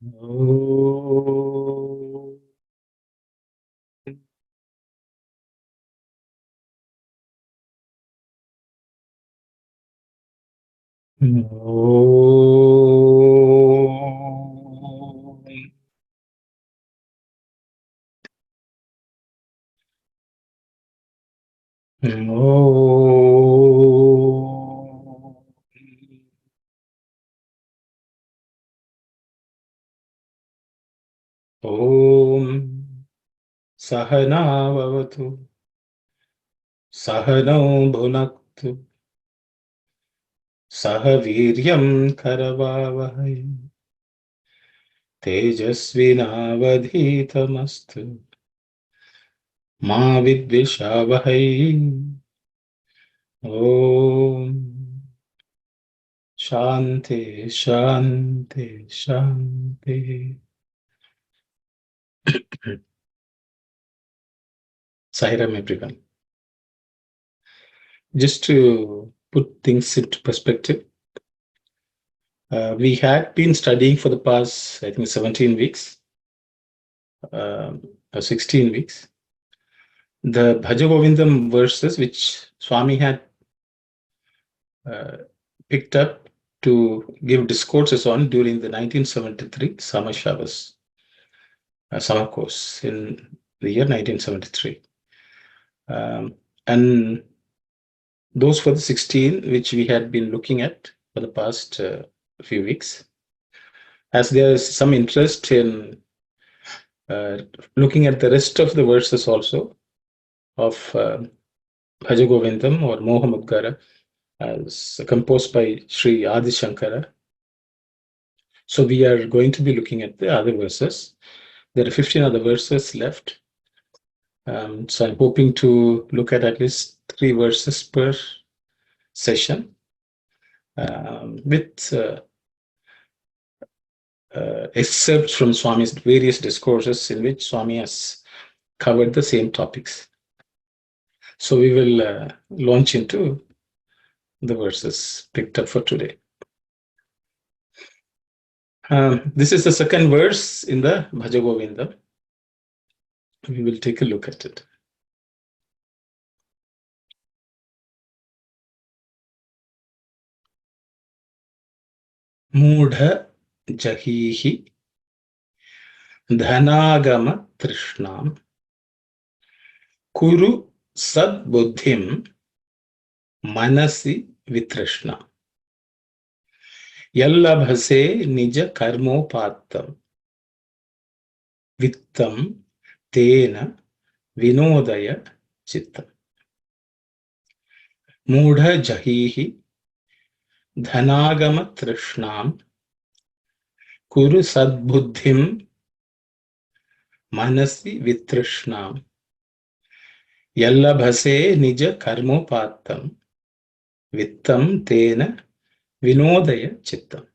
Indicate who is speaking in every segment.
Speaker 1: Oh. Om Sahana Vavatu Sahano Bhunaktu Sahaviryam Karavavahai Tejasvinavadhitamastu Ma Vidvishavahai. Om Shanti Shanti Shanti. Sairam, everyone. Just to put things into perspective, we had been studying for the past, I think, 17 weeks, or 16 weeks, the Bhaja Govindam verses which Swami had picked up to give discourses on during the 1973 summer showers, summer course in the year 1973. And those were the 16 which we had been looking at for the past few weeks. As there is some interest in looking at the rest of the verses also of Bhaja Govindam or Moha Mudgara, as composed by Sri Adi Shankara. So we are going to be looking at the other verses. There are 15 other verses left. So I'm hoping to look at least 3 verses per session with excerpts from Swami's various discourses in which Swami has covered the same topics. So we will launch into the verses picked up for today. This is the second verse in the Bhaja Govindam. We will take a look at it. Mudha jahihi dhanagama trishnam kuru sadbuddhim manasi vitrishna yallabhase nija karmopattam vittam tena vinodaya chittam. Mudha jahihi dhanagama trishnam kuru sadbuddhim manasi vitrishnam yallabhase nija karmopattam vittam tena vinodaya chittam.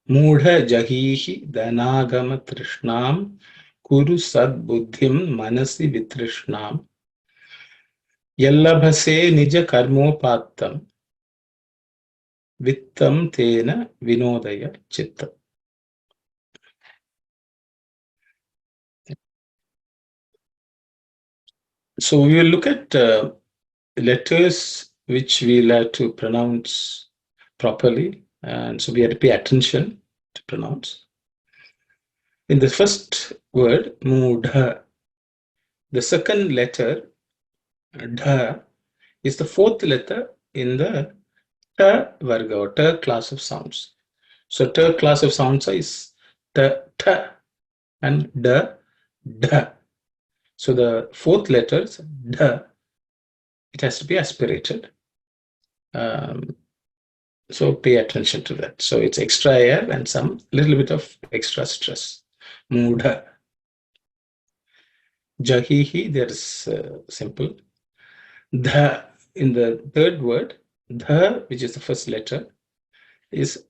Speaker 1: Mudha jahihi dhanagama trishnam kuru sadbuddhim manasi vitrishnam yallabhase nija karmopattam vittam tena vinodaya chittam. So we will look at letters which we'll have to pronounce properly, and so we have to pay attention to pronounce. In the first word, mudha, the second letter, dha, is the fourth letter in the ta varga or ta class of sounds. So ta class of sounds is ta, ta, and da, da. So the fourth letter, da, it has to be aspirated. So pay attention to that. So it's extra air and some little bit of extra stress. Mudha. Jahihi, there's simple. Dha, in the third word, dha, which is the first letter, is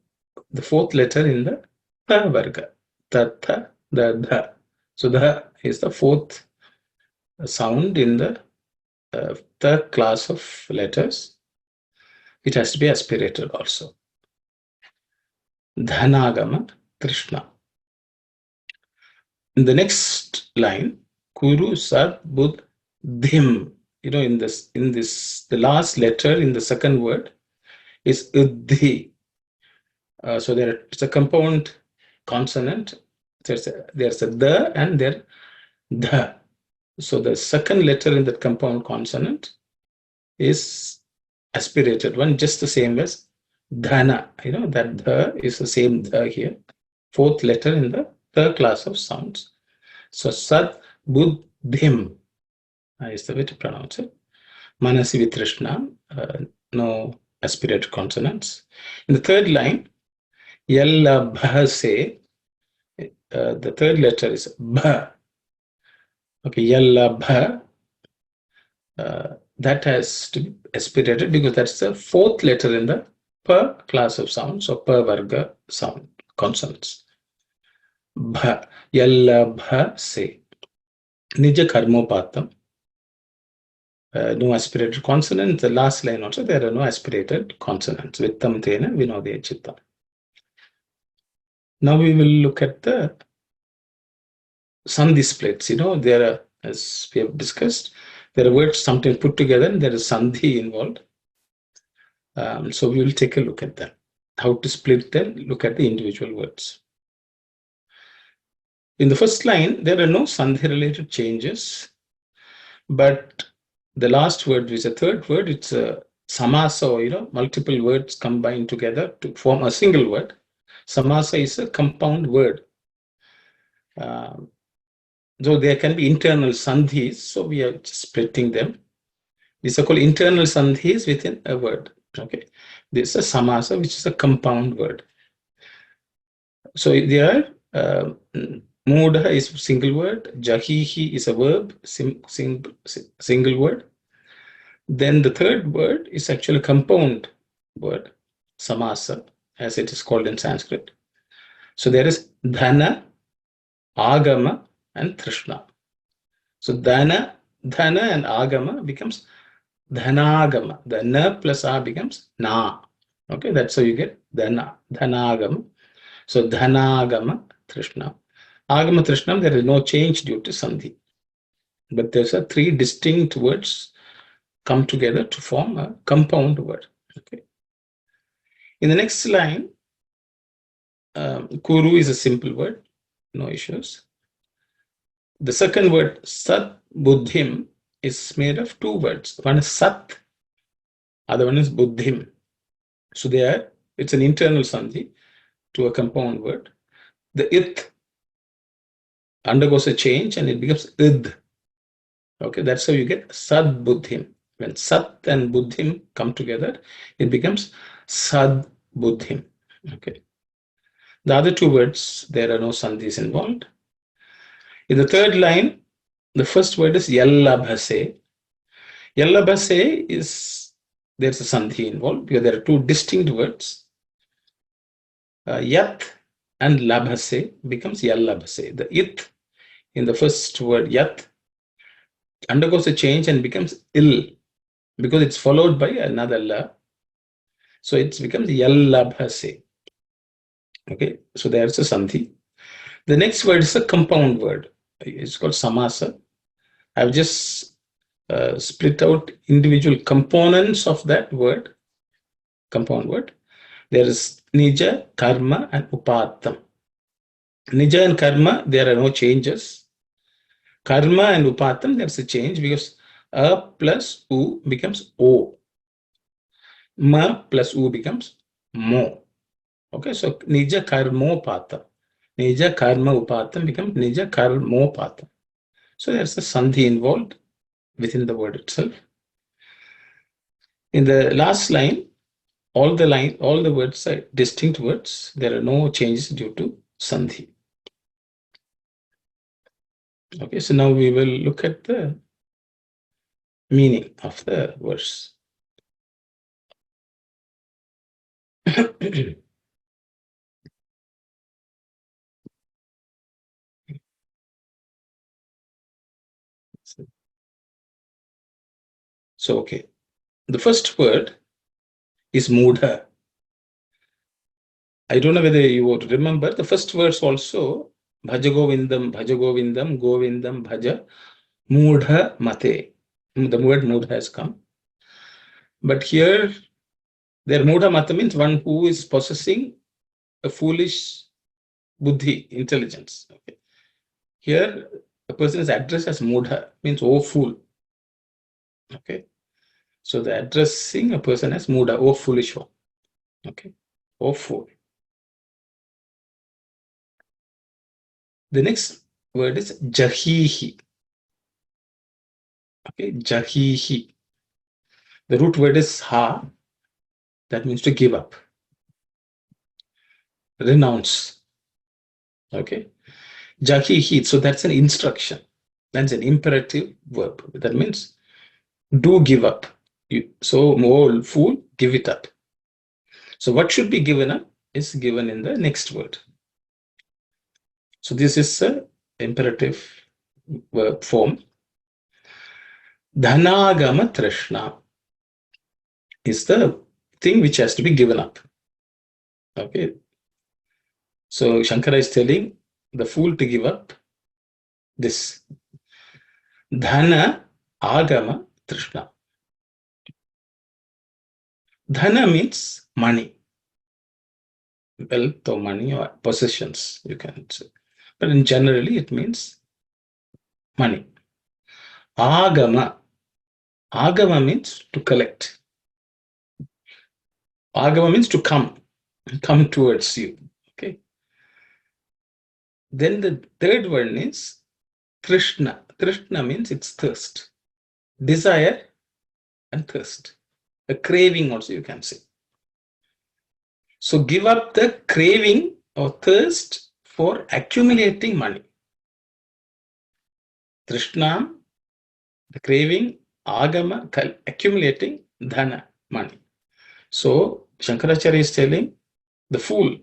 Speaker 1: the fourth letter in the ta varga. Ta, tha, da, dha. So dha is the fourth sound in the third class of letters. It has to be aspirated also. Dhanagama, Krishna. In the next line, Kuru Sat Bud Dhim. In this, the last letter in the second word is Uddhi. So it's a compound consonant. There's a the and there the. So the second letter in that compound consonant is aspirated one, just the same as dhana. That the is the same the here. Fourth letter in the third class of sounds. So Sat Buddhim is the way to pronounce it. Manasi Vitrishna, no aspirated consonants. In the third line, Yalla Bhase, the third letter is Bha. Okay, Yalla Bha. That has to be aspirated because that's the fourth letter in the per class of sounds or per varga sound consonants. Bha. Yalla Bha Se. Nija Karmopatam. No aspirated consonants. The last line also, there are no aspirated consonants. Vittam Tena Vinodya Chitta. Now we will look at the sandhi splits. There are, as we have discussed, there are words sometimes put together and there is sandhi involved. So we will take a look at that. How to split them, look at the individual words. In the first line, there are no sandhi related changes, but the last word, which is the third word, it's a samasa, multiple words combined together to form a single word. Samasa is a compound word. Though there can be internal sandhis, so we are splitting them. These are called internal sandhis within a word. Okay, this is a samasa, which is a compound word. So there are Mudha is a single word, Jahihi is a verb, single word. Then the third word is actually a compound word, samasa, as it is called in Sanskrit. So there is dhana, agama, and trishna. So dhana and agama becomes dhanagama. The na plus a becomes na. Okay, that's how you get dhanagama. So dhanagama, trishna. Agama, trishna, there is no change due to sandhi. But there's a three distinct words come together to form a compound word. Okay. In the next line, Kuru is a simple word, no issues. The second word, Sat Buddhim, is made of two words. One is Sat, other one is Buddhim. So it's an internal sandhi to a compound word. The it undergoes a change and it becomes id. Okay, that's how you get Sad Buddhim. When Sat and Buddhim come together, it becomes Sad Buddhim. Okay. The other two words, there are no sandhis involved. In the third line, the first word is Yallabhase. Yallabhase there's a sandhi involved because there are two distinct words. Yat and labhase becomes Yallabhase. The it in the first word, Yat, undergoes a change and becomes ill because it's followed by another la. So it becomes Yallabhase. Okay, so there's a sandhi. The next word is a compound word. It's called samasa. I've just split out individual components of that word, compound word. There is nija, karma, and upattam. Nija and karma, there are no changes. Karma and upattam, there's a change because a plus u becomes o. Ma plus u becomes mo. Okay, so nija karmopattam. Nija karma upattam becomes nija karmopattam. So there's a sandhi involved within the word itself. In the last line, all the words are distinct words. There are no changes due to sandhi. Okay, so now we will look at the meaning of the verse. So, okay, the first word is mudha. I don't know whether you would remember the first verse also, Bhaja Govindam, Bhaja Govindam, Govindam, Bhaja, Mudha Mate. The word Mudha has come. But here, their Mudha Mata means one who is possessing a foolish buddhi, intelligence. Okay. Here, a person is addressed as Mudha, means oh fool. Okay. So they're addressing a person as Mudha, oh foolish one. Okay. Oh fool. The next word is Jahihi. Okay, Jahihi. The root word is Ha. That means to give up. Renounce. Okay. Jahihi. So that's an instruction. That's an imperative verb. That means do give up. So, oh fool, give it up. So what should be given up is given in the next word. So this is an imperative verb form. Dhanagama trishna is the thing which has to be given up. Okay. So Shankara is telling the fool to give up this. Dhana agama trishna. Dhana means money, wealth or money or possessions, you can say. But in generally, it means money. Agama. Agama means to collect. Agama means to come towards you. Okay. Then the third one is Trishna. Trishna means it's thirst, desire, and thirst. A craving also, you can say. So give up the craving or thirst for accumulating money. Trishna, the craving, agama, accumulating dhana, money. So Shankaracharya is telling the fool,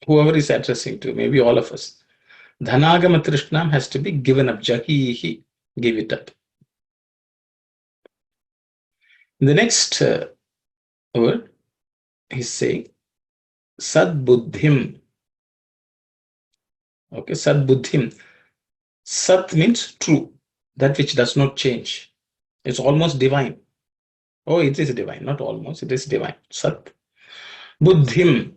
Speaker 1: whoever is addressing to, maybe all of us, dhanagama trishnam has to be given up. Jahihi, give it up. In the next word, he's saying Sadbuddhim. Okay, Sadbuddhim. Sat means true, that which does not change. It's almost divine. Oh, it is divine, not almost, it is divine. Sat. Buddhim.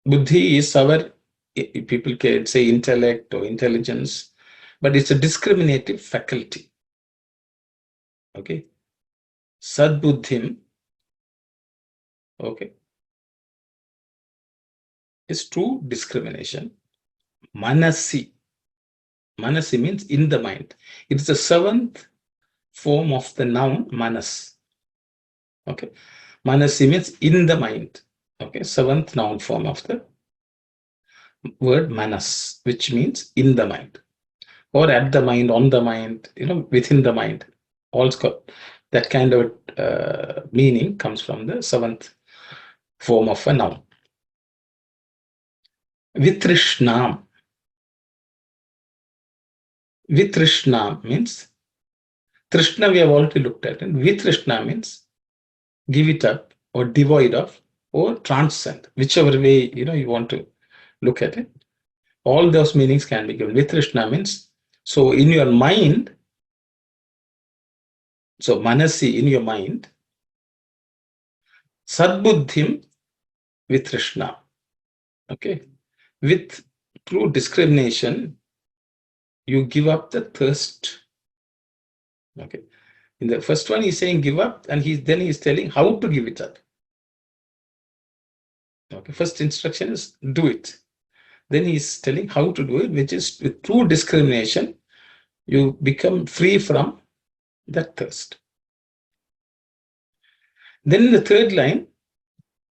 Speaker 1: Buddhi is our, people can say intellect or intelligence, but it's a discriminative faculty. Okay. Sadbuddhim. Okay. Is true discrimination. Manasi. Manasi means in the mind. It's the seventh form of the noun manas. Okay. Manasi means in the mind. Okay. Seventh noun form of the word manas, which means in the mind. Or at the mind, on the mind, within the mind. Also, that kind of meaning comes from the seventh form of a noun. Vitrishnam. Vitrishna means, Trishna we have already looked at, and Vitrishna means give it up or devoid of or transcend, whichever way you want to look at it. All those meanings can be given. Vitrishna means, so in your mind, so manasi, in your mind, sadbuddhim vitrishna. Okay. With true discrimination, you give up the thirst. Okay. In the first one, he's saying give up, and then he's telling how to give it up. Okay. First instruction is do it. Then he's telling how to do it, which is with true discrimination, you become free from that thirst. Then in the third line,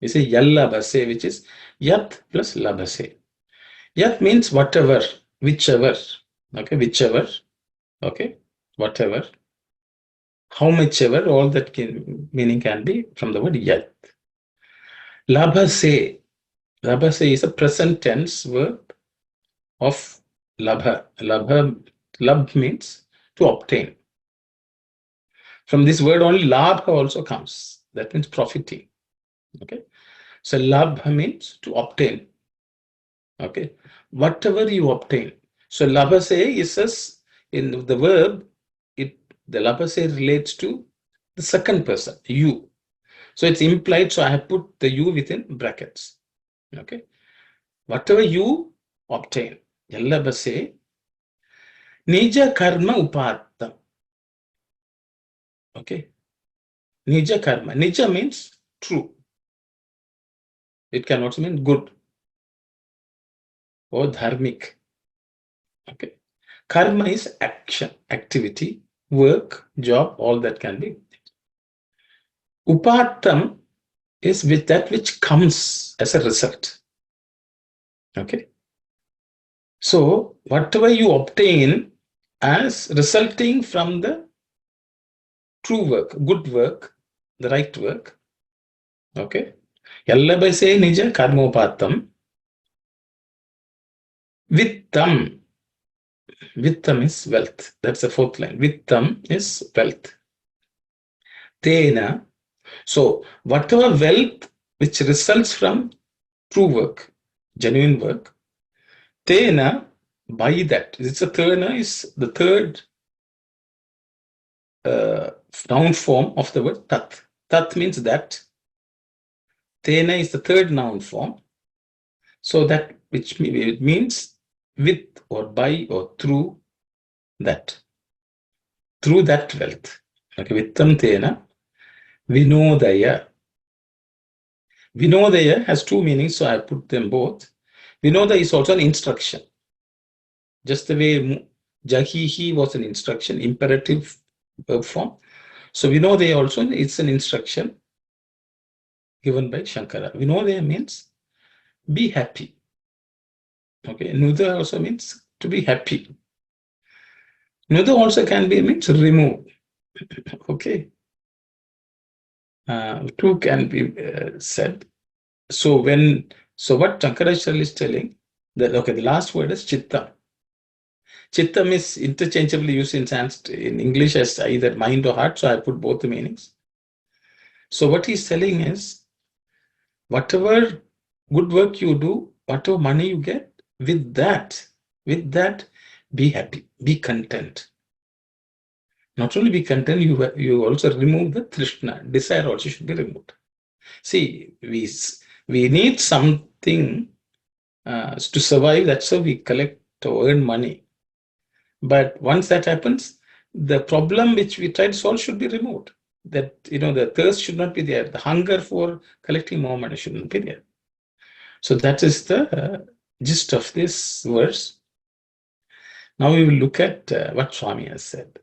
Speaker 1: we say yallabhase, which is yat plus labhase. Yat means whatever, whichever, okay, whichever, okay, whatever, how much ever, all that meaning can be from the word yat. Labhase, labhase is a present tense verb of labha. Labh means to obtain. From this word only labha also comes. That means profiting. Okay. So labha means to obtain. Okay. Whatever you obtain. So labhase is in the verb, the labhase relates to the second person, you. So it's implied. So I have put the you within brackets. Okay. Whatever you obtain. Labhase nija karma upatta. Okay. Nija karma. Nija means true. It can also mean good or dharmic. Okay. Karma is action, activity, work, job, all that can be. Upattam is with that which comes as a result. Okay. So whatever you obtain as resulting from the true work, good work, the right work. Okay. Yallabase nija karmopattam. Vittam. Vittam is wealth. That's the fourth line. Vittam is wealth. Tena. So whatever wealth which results from true work, genuine work, tena, by that. It's a tena is the third noun form of the word tat. Tat means that. Tena is the third noun form. So that which it means with or by or through that. Through that wealth. Okay, vittam tena. Vinodaya. Vinodaya has two meanings, so I put them both. Vinoda is also an instruction. Just the way Jahihi was an instruction, imperative verb form. So Vinodaya also, it's an instruction given by Shankara. Vinodaya means be happy. Okay, Nuda also means to be happy. Nuda also can be means remove. Okay. Two can be said. So what Shankaracharya is telling, that okay, the last word is chitta. Chittam is interchangeably used in English as either mind or heart, so I put both the meanings. So what he's telling is, whatever good work you do, whatever money you get, with that, be happy, be content. Not only be content, you also remove the trishna, desire also should be removed. See, we need something to survive, that's how we collect or earn money. But once that happens, the problem which we try to solve should be removed. That, the thirst should not be there. The hunger for collecting more money shouldn't be there. So that is the gist of this verse. Now we will look at what Swami has said.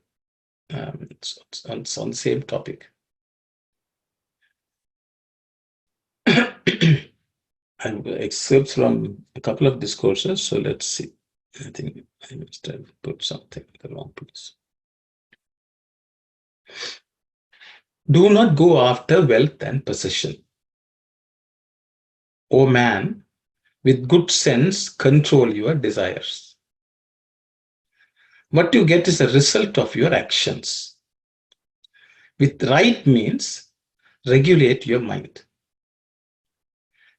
Speaker 1: It's on the same topic. I have excerpts from a couple of discourses. So let's see. I think I must have put something in the wrong place. Do not go after wealth and possession. O man, with good sense, control your desires. What you get is a result of your actions. With right means, regulate your mind.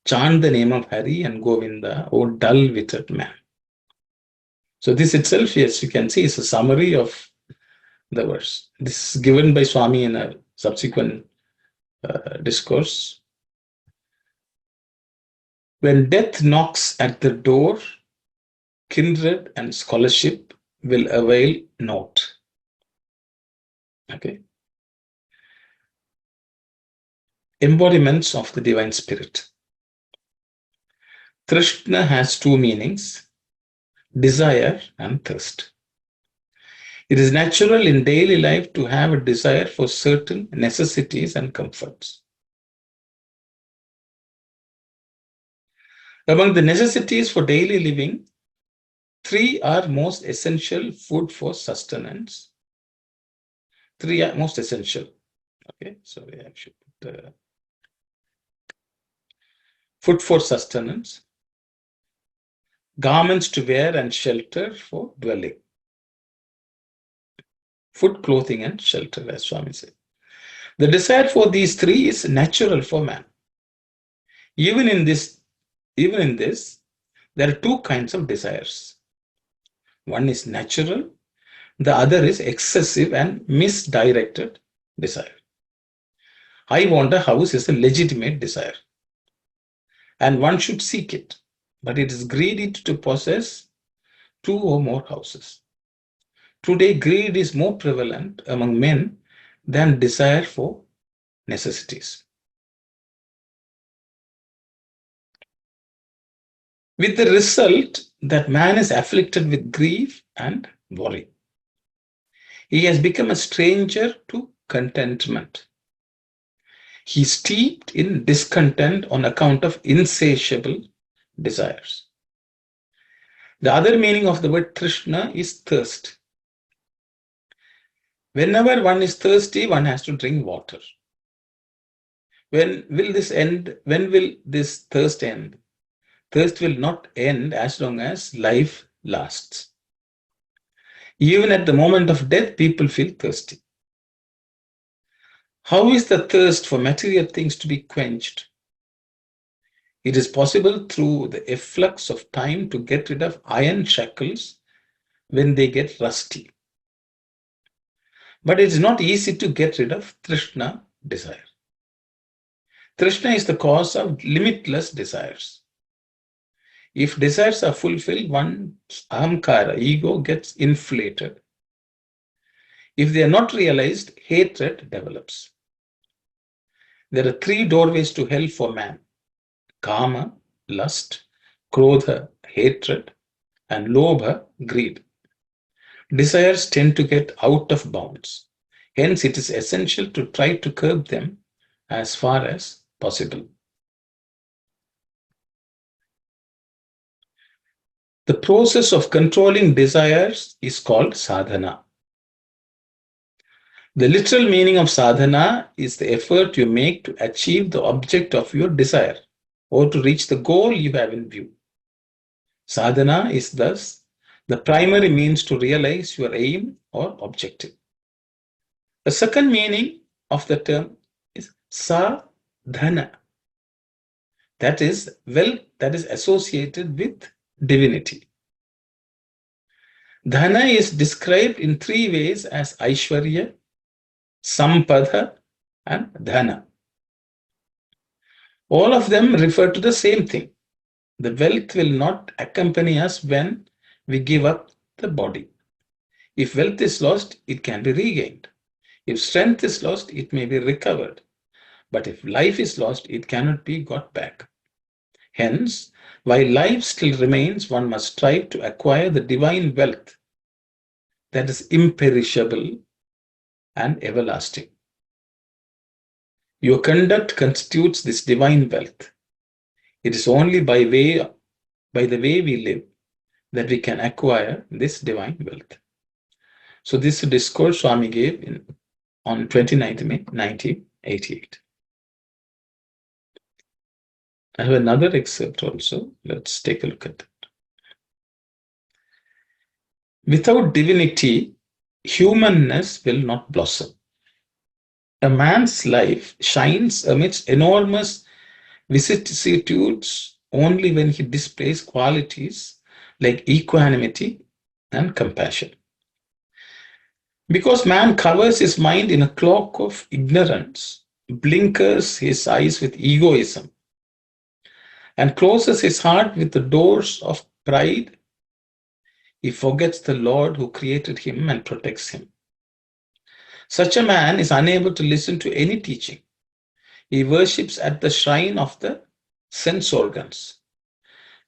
Speaker 1: Chant the name of Hari and Govinda, O dull-witted man. So this itself, yes, you can see, is a summary of the verse. This is given by Swami in a subsequent discourse. When death knocks at the door, kindred and scholarship will avail naught. Okay. Embodiments of the divine spirit. Trishna has two meanings, desire and thirst. It is natural in daily life to have a desire for certain necessities and comforts. Among the necessities for daily living, three are most essential: food for sustenance. Three are most essential. Okay, sorry, I should put food for sustenance, garments to wear and shelter for dwelling. Food, clothing, and shelter, as Swami said. The desire for these three is natural for man. Even in this, there are two kinds of desires. One is natural, the other is excessive and misdirected desire. I want a house is a legitimate desire, and one should seek it, but it is greedy to possess two or more houses. Today, greed is more prevalent among men than desire for necessities. With the result that man is afflicted with grief and worry. He has become a stranger to contentment. He is steeped in discontent on account of insatiable desires. The other meaning of the word Trishna is thirst. Whenever one is thirsty, one has to drink water. When will this end? When will this thirst end? Thirst will not end as long as life lasts. Even at the moment of death, people feel thirsty. How is the thirst for material things to be quenched? It is possible through the efflux of time to get rid of iron shackles when they get rusty. But it is not easy to get rid of Trishna, desire. Trishna is the cause of limitless desires. If desires are fulfilled, one's ahamkara, ego, gets inflated. If they are not realized, hatred develops. There are three doorways to hell for man: kama, lust; krodha, hatred; and lobha, greed. Desires tend to get out of bounds. Hence, it is essential to try to curb them as far as possible. The process of controlling desires is called sadhana. The literal meaning of sadhana is the effort you make to achieve the object of your desire or to reach the goal you have in view. Sadhana is thus the primary means to realize your aim or objective. The second meaning of the term is sadhana, that is wealth that is associated with divinity. Dhana is described in three ways as Aishwarya, Sampada, and Dhana. All of them refer to the same thing. The wealth will not accompany us when we give up the body. If wealth is lost, it can be regained. If strength is lost, it may be recovered. But if life is lost, it cannot be got back. Hence, while life still remains, one must strive to acquire the divine wealth that is imperishable and everlasting. Your conduct constitutes this divine wealth. It is only by the way we live that we can acquire this divine wealth. So this discourse Swami gave on 29th May 1988. I have another excerpt also. Let's take a look at that. Without divinity, humanness will not blossom. A man's life shines amidst enormous vicissitudes only when he displays qualities like equanimity and compassion. Because man covers his mind in a cloak of ignorance, blinkers his eyes with egoism, and closes his heart with the doors of pride, he forgets the Lord who created him and protects him. Such a man is unable to listen to any teaching. He worships at the shrine of the sense organs.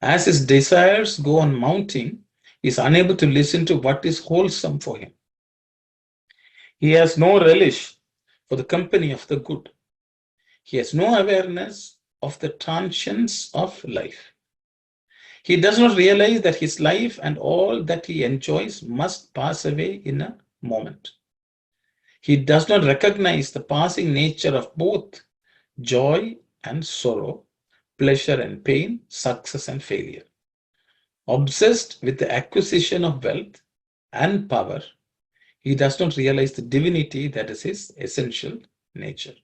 Speaker 1: As his desires go on mounting, he is unable to listen to what is wholesome for him. He has no relish for the company of the good. He has no awareness of the transience of life. He does not realize that his life and all that he enjoys must pass away in a moment. He does not recognize the passing nature of both joy and sorrow, pleasure and pain, success and failure. Obsessed with the acquisition of wealth and power, he does not realize the divinity that is his essential nature.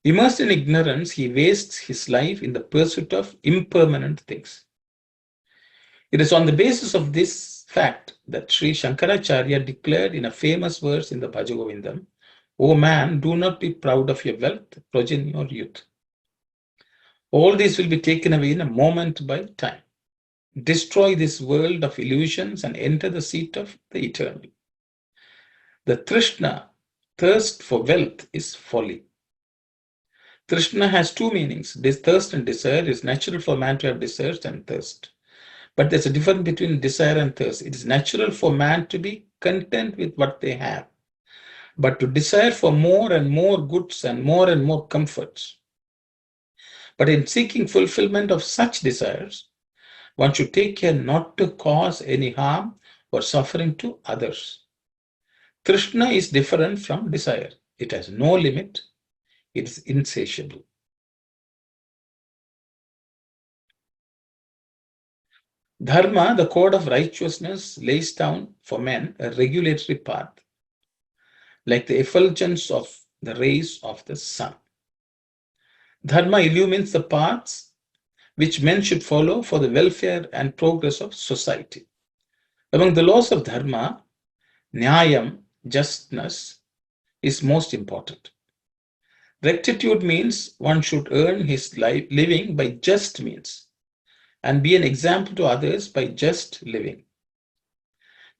Speaker 1: Immersed in ignorance, he wastes his life in the pursuit of impermanent things. It is on the basis of this fact that Sri Shankaracharya declared in a famous verse in the Bhaja Govindam, O man, do not be proud of your wealth, progeny, or youth. All these will be taken away in a moment by time. Destroy this world of illusions and enter the seat of the eternal. The Trishna, thirst for wealth, is folly. Trishna has two meanings. This thirst and desire. Is natural for man to have desires and thirst. But there's a difference between desire and thirst. It is natural for man to be content with what they have, but to desire for more and more goods and more comforts. But in seeking fulfillment of such desires, one should take care not to cause any harm or suffering to others. Trishna is different from desire. It has no limit. It is insatiable. Dharma, the code of righteousness, lays down for men a regulatory path, like the effulgence of the rays of the sun. Dharma illumines the paths which men should follow for the welfare and progress of society. Among the laws of Dharma, Nyayam, justness, is most important. Rectitude means one should earn his living by just means and be an example to others by just living.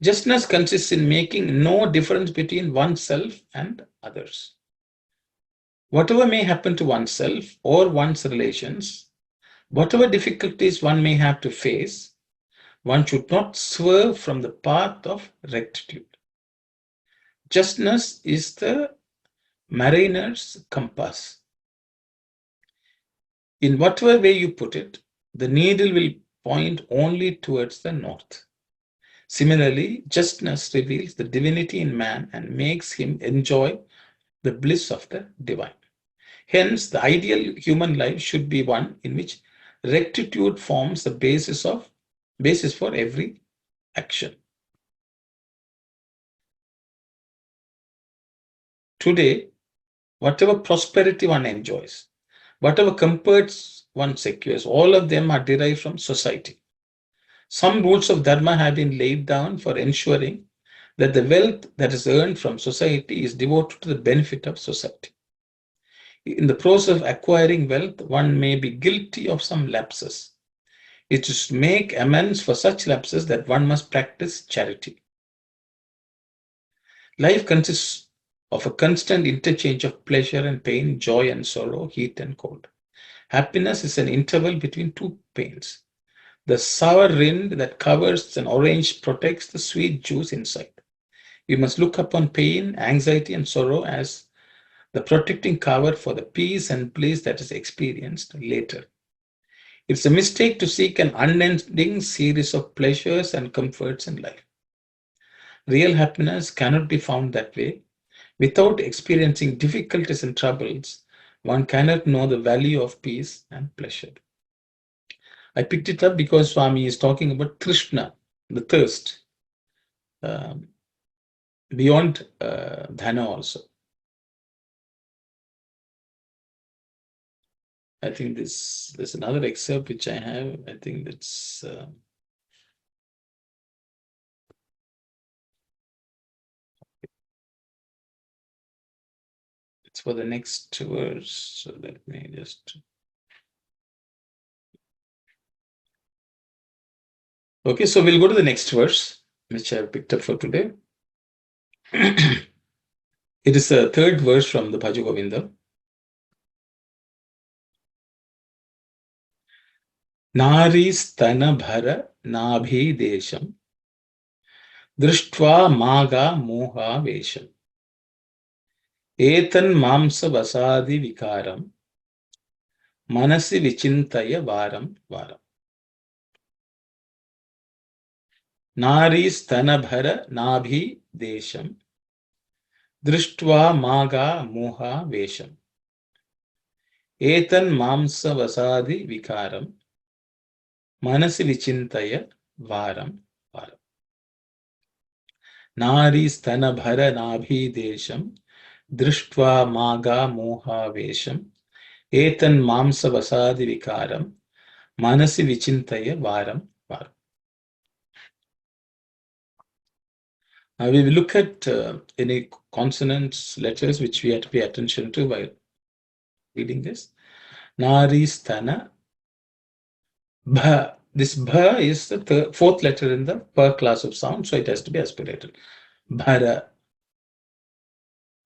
Speaker 1: Justness consists in making no difference between oneself and others. Whatever may happen to oneself or one's relations, whatever difficulties one may have to face, one should not swerve from the path of rectitude. Justness is the mariner's compass. In whatever way you put it, the needle will point only towards the north. Similarly, justness reveals the divinity in man and makes him enjoy the bliss of the divine. Hence, the ideal human life should be one in which rectitude forms the basis for every action. Today, whatever prosperity one enjoys, whatever comforts one secures, all of them are derived from society. Some rules of Dharma have been laid down for ensuring that the wealth that is earned from society is devoted to the benefit of society. In the process of acquiring wealth, one may be guilty of some lapses. It is to make amends for such lapses that one must practice charity. Life consists of a constant interchange of pleasure and pain, joy and sorrow, heat and cold. Happiness is an interval between two pains. The sour rind that covers an orange protects the sweet juice inside. We must look upon pain, anxiety, and sorrow as the protecting cover for the peace and bliss that is experienced later. It's a mistake to seek an unending series of pleasures and comforts in life. Real happiness cannot be found that way. Without experiencing difficulties and troubles, one cannot know the value of peace and pleasure. I picked it up because Swami is talking about Trishna, the thirst, beyond Dhana also. I think there's another excerpt which I have. I think that's it's for the next verse. So let me just. Okay, so we'll go to the next verse, which I've picked up for today. It is the third verse from the Bhaja Govindam. Nari stana bhara nabhi desham drishtva maga moha vesham etan mamsa vasadi vikaram manasi vichintaya varam varam. Nari stana bhara nabhi desham drishtva maga moha vesham etan mamsa vasadi vikaram manasi vichintaya varam varam. Nari stana bhara nabhi desham Drishtva maga moha vesham etan mamsa vasadi vikaram manasi vichintaya varam varam. Now we will look at any consonants, letters which we have to pay attention to while reading this. Nari sthana bha. This bha is the fourth letter in the per class of sound, so it has to be aspirated. Bhara.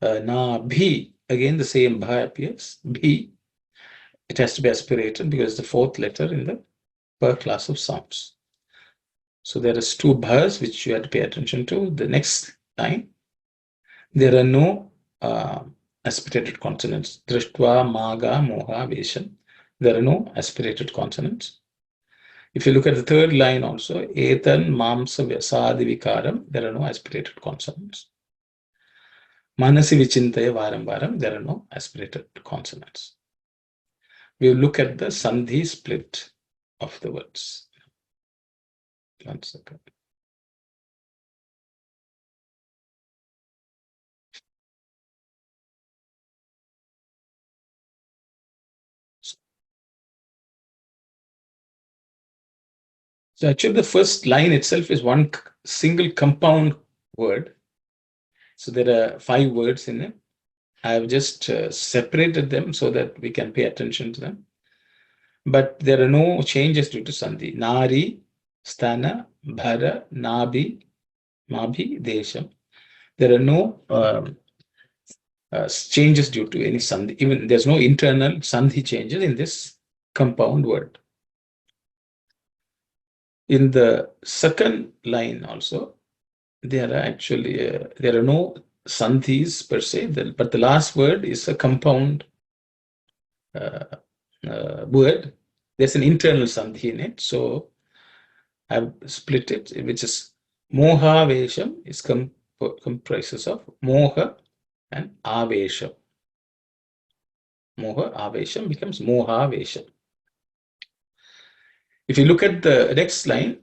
Speaker 1: Na bhi. Again the same bha appears. Bhi. It has to be aspirated because the fourth letter in the per class of sounds. So there is two bhas which you have to pay attention to. The next line, there are no aspirated consonants. Drishtva, maga, moha, vesham. There are no aspirated consonants. If you look at the third line also, etan, mamsa, vyasadi, vikaram, there are no aspirated consonants. Manasi vichintaya varam varam, there are no aspirated consonants. We will look at the sandhi split of the words. 1 second. So actually the first line itself is one single compound word. So there are 5 words in it. I have just separated them so that we can pay attention to them. But there are no changes due to sandhi. Nari, sthana, bhara, nabi, mabhi, desham. There are no changes due to any sandhi. Even there's no internal sandhi changes in this compound word. In the second line also, there are actually there are no sandhis per se, but the last word is a compound word. There's an internal sandhi in it, so I've split it, which is moha vesham is comprises of moha and avesham. Moha avesham becomes moha vesham. If you look at the next line,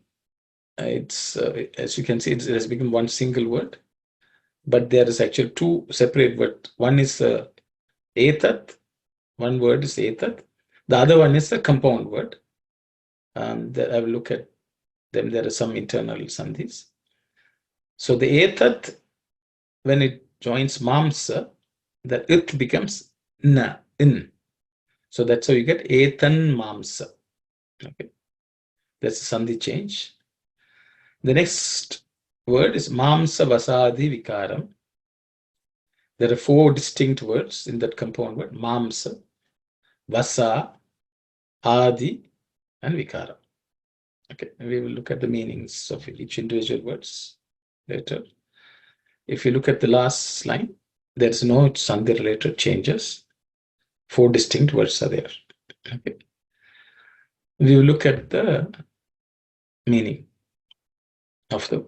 Speaker 1: it's as you can see, it has become one single word, but there is actually 2 separate words. One is etat, one word is etat, the other one is a compound word. That I will look at them. There are some internal sandhis. So the etat, when it joins mamsa, the it becomes na, in. So that's how you get etan mamsa. Okay, that's a sandhi change. The next word is mamsa vasadi vikaram. There are 4 distinct words in that compound word: mamsa, vasa, adi, and vikaram. Okay, we will look at the meanings of each individual words later. If you look at the last line, there's no sandhi related changes. 4 distinct words are there. Okay. We will look at the meaning of the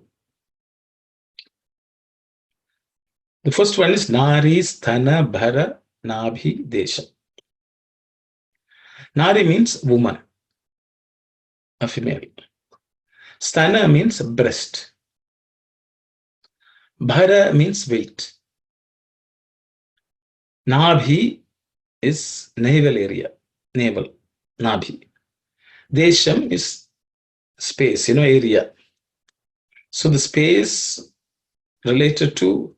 Speaker 1: first one is Nari Sthana Bhara Nabhi Desha. Nari means woman, a female. Sthana means breast. Bhara means weight. Nabhi is navel area, navel, Nabhi. Desham is space, area. So the space related to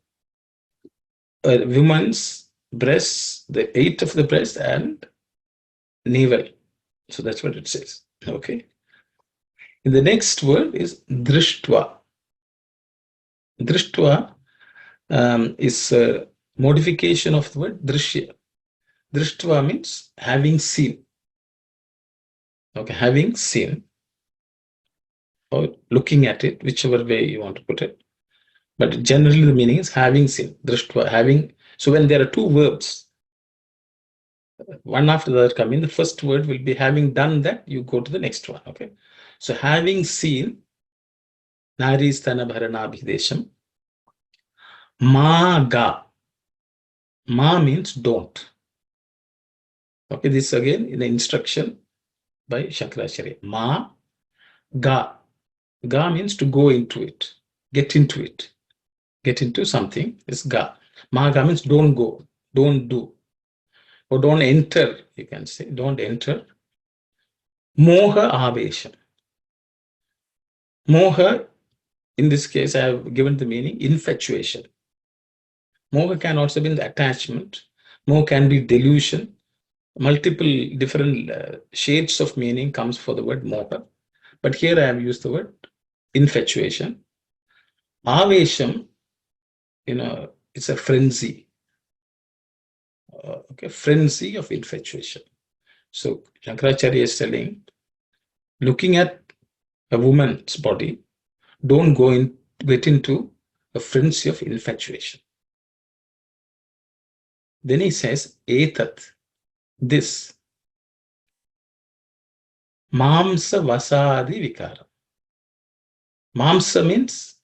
Speaker 1: a woman's breasts, the height of the breast, and navel. So that's what it says. Okay. And the next word is drishtva. Drishtva is a modification of the word drishya. Drishtva means having seen. Okay, having seen or looking at it, whichever way you want to put it. But generally the meaning is having seen. Drishtva, having. So when there are 2 verbs, one after the other coming, the first word will be having done that, you go to the next one. Okay. So having seen, Nari Sthana Bharanabhidesham. Ma ga. Ma means don't. Okay, this again in the instruction by Shankaracharya. Ma ga. Ga means to go into it, get into it, get into something is ga. Maga means don't go, don't do, or don't enter, you can say, don't enter. Moha avesham. Moha, in this case, I have given the meaning infatuation. Moha can also be the attachment. Moha can be delusion. Multiple different shades of meaning comes for the word moha. But here I have used the word infatuation. Avesham, it's a frenzy. Okay, frenzy of infatuation. So Shankaracharya is telling, looking at a woman's body, don't get into a frenzy of infatuation. Then he says, etat, this, mamsa vasadi vikara. Mamsa means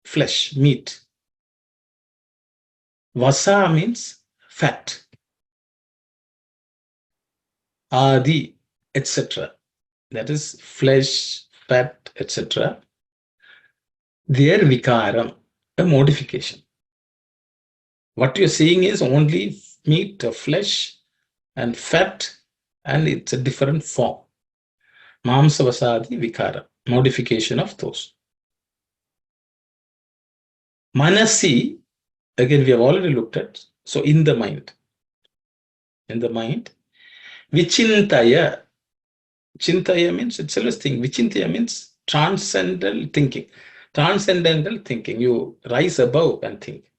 Speaker 1: flesh, meat. Vasa means fat. Adi, etc. That is flesh, fat, etc. Their vikaram, a modification. What you're seeing is only meat, flesh, and fat, and it's a different form. Mamsa vasadi vikara, modification of those. Manasi, again, we have already looked at. So in the mind. In the mind. Vichintaya. Chintaya means itself is thing. Vichintaya means transcendental thinking. Transcendental thinking. You rise above and think.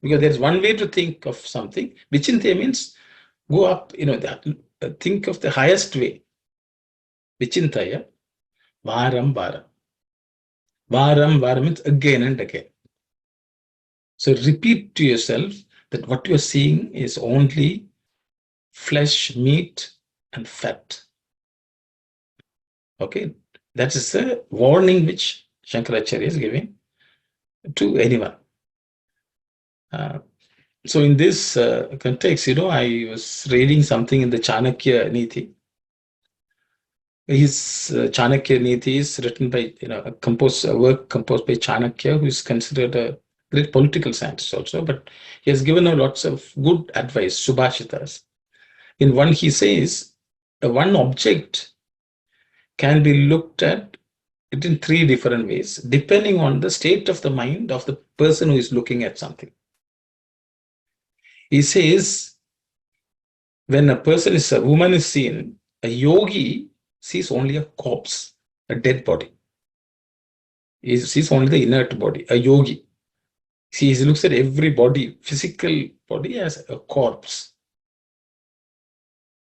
Speaker 1: Because there's one way to think of something. Vichintaya means go up, think of the highest way. Vichintaya. Varam varam. Varam varam means again and again. So repeat to yourself that what you're seeing is only flesh, meat, and fat. Okay, that is a warning which Shankaracharya is giving to anyone. So in this context, I was reading something in the Chanakya Niti. His Chanakya Niti is written by, a work composed by Chanakya, who is considered a great political scientist also, but he has given lots of good advice, Subhashitas. In one, he says, one object can be looked at it in three different ways, depending on the state of the mind of the person who is looking at something. He says, when a woman is seen, a yogi sees only a corpse, a dead body. He sees only the inert body, a yogi. He looks at every body, physical body, as a corpse.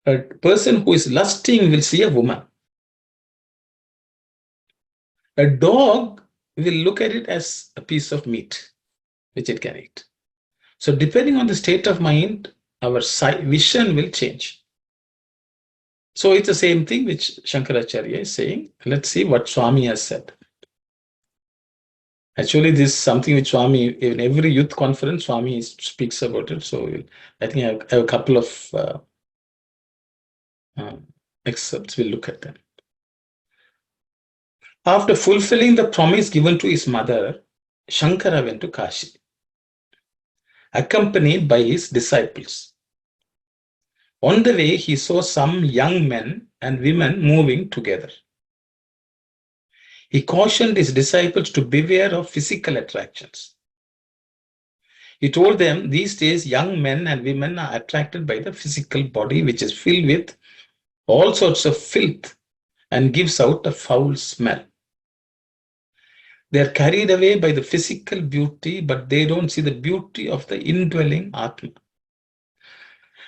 Speaker 1: A person who is lusting will see a woman. A dog will look at it as a piece of meat, which it can eat. So depending on the state of mind, our vision will change. So it's the same thing which Shankaracharya is saying. Let's see what Swami has said. Actually, this is something which Swami, in every youth conference, Swami speaks about it. So I think I have a couple of excerpts. We'll look at them. After fulfilling the promise given to his mother, Shankara went to Kashi, accompanied by his disciples. On the way, he saw some young men and women moving together. He cautioned his disciples to beware of physical attractions. He told them, these days, young men and women are attracted by the physical body, which is filled with all sorts of filth and gives out a foul smell. They are carried away by the physical beauty, but they don't see the beauty of the indwelling Atma.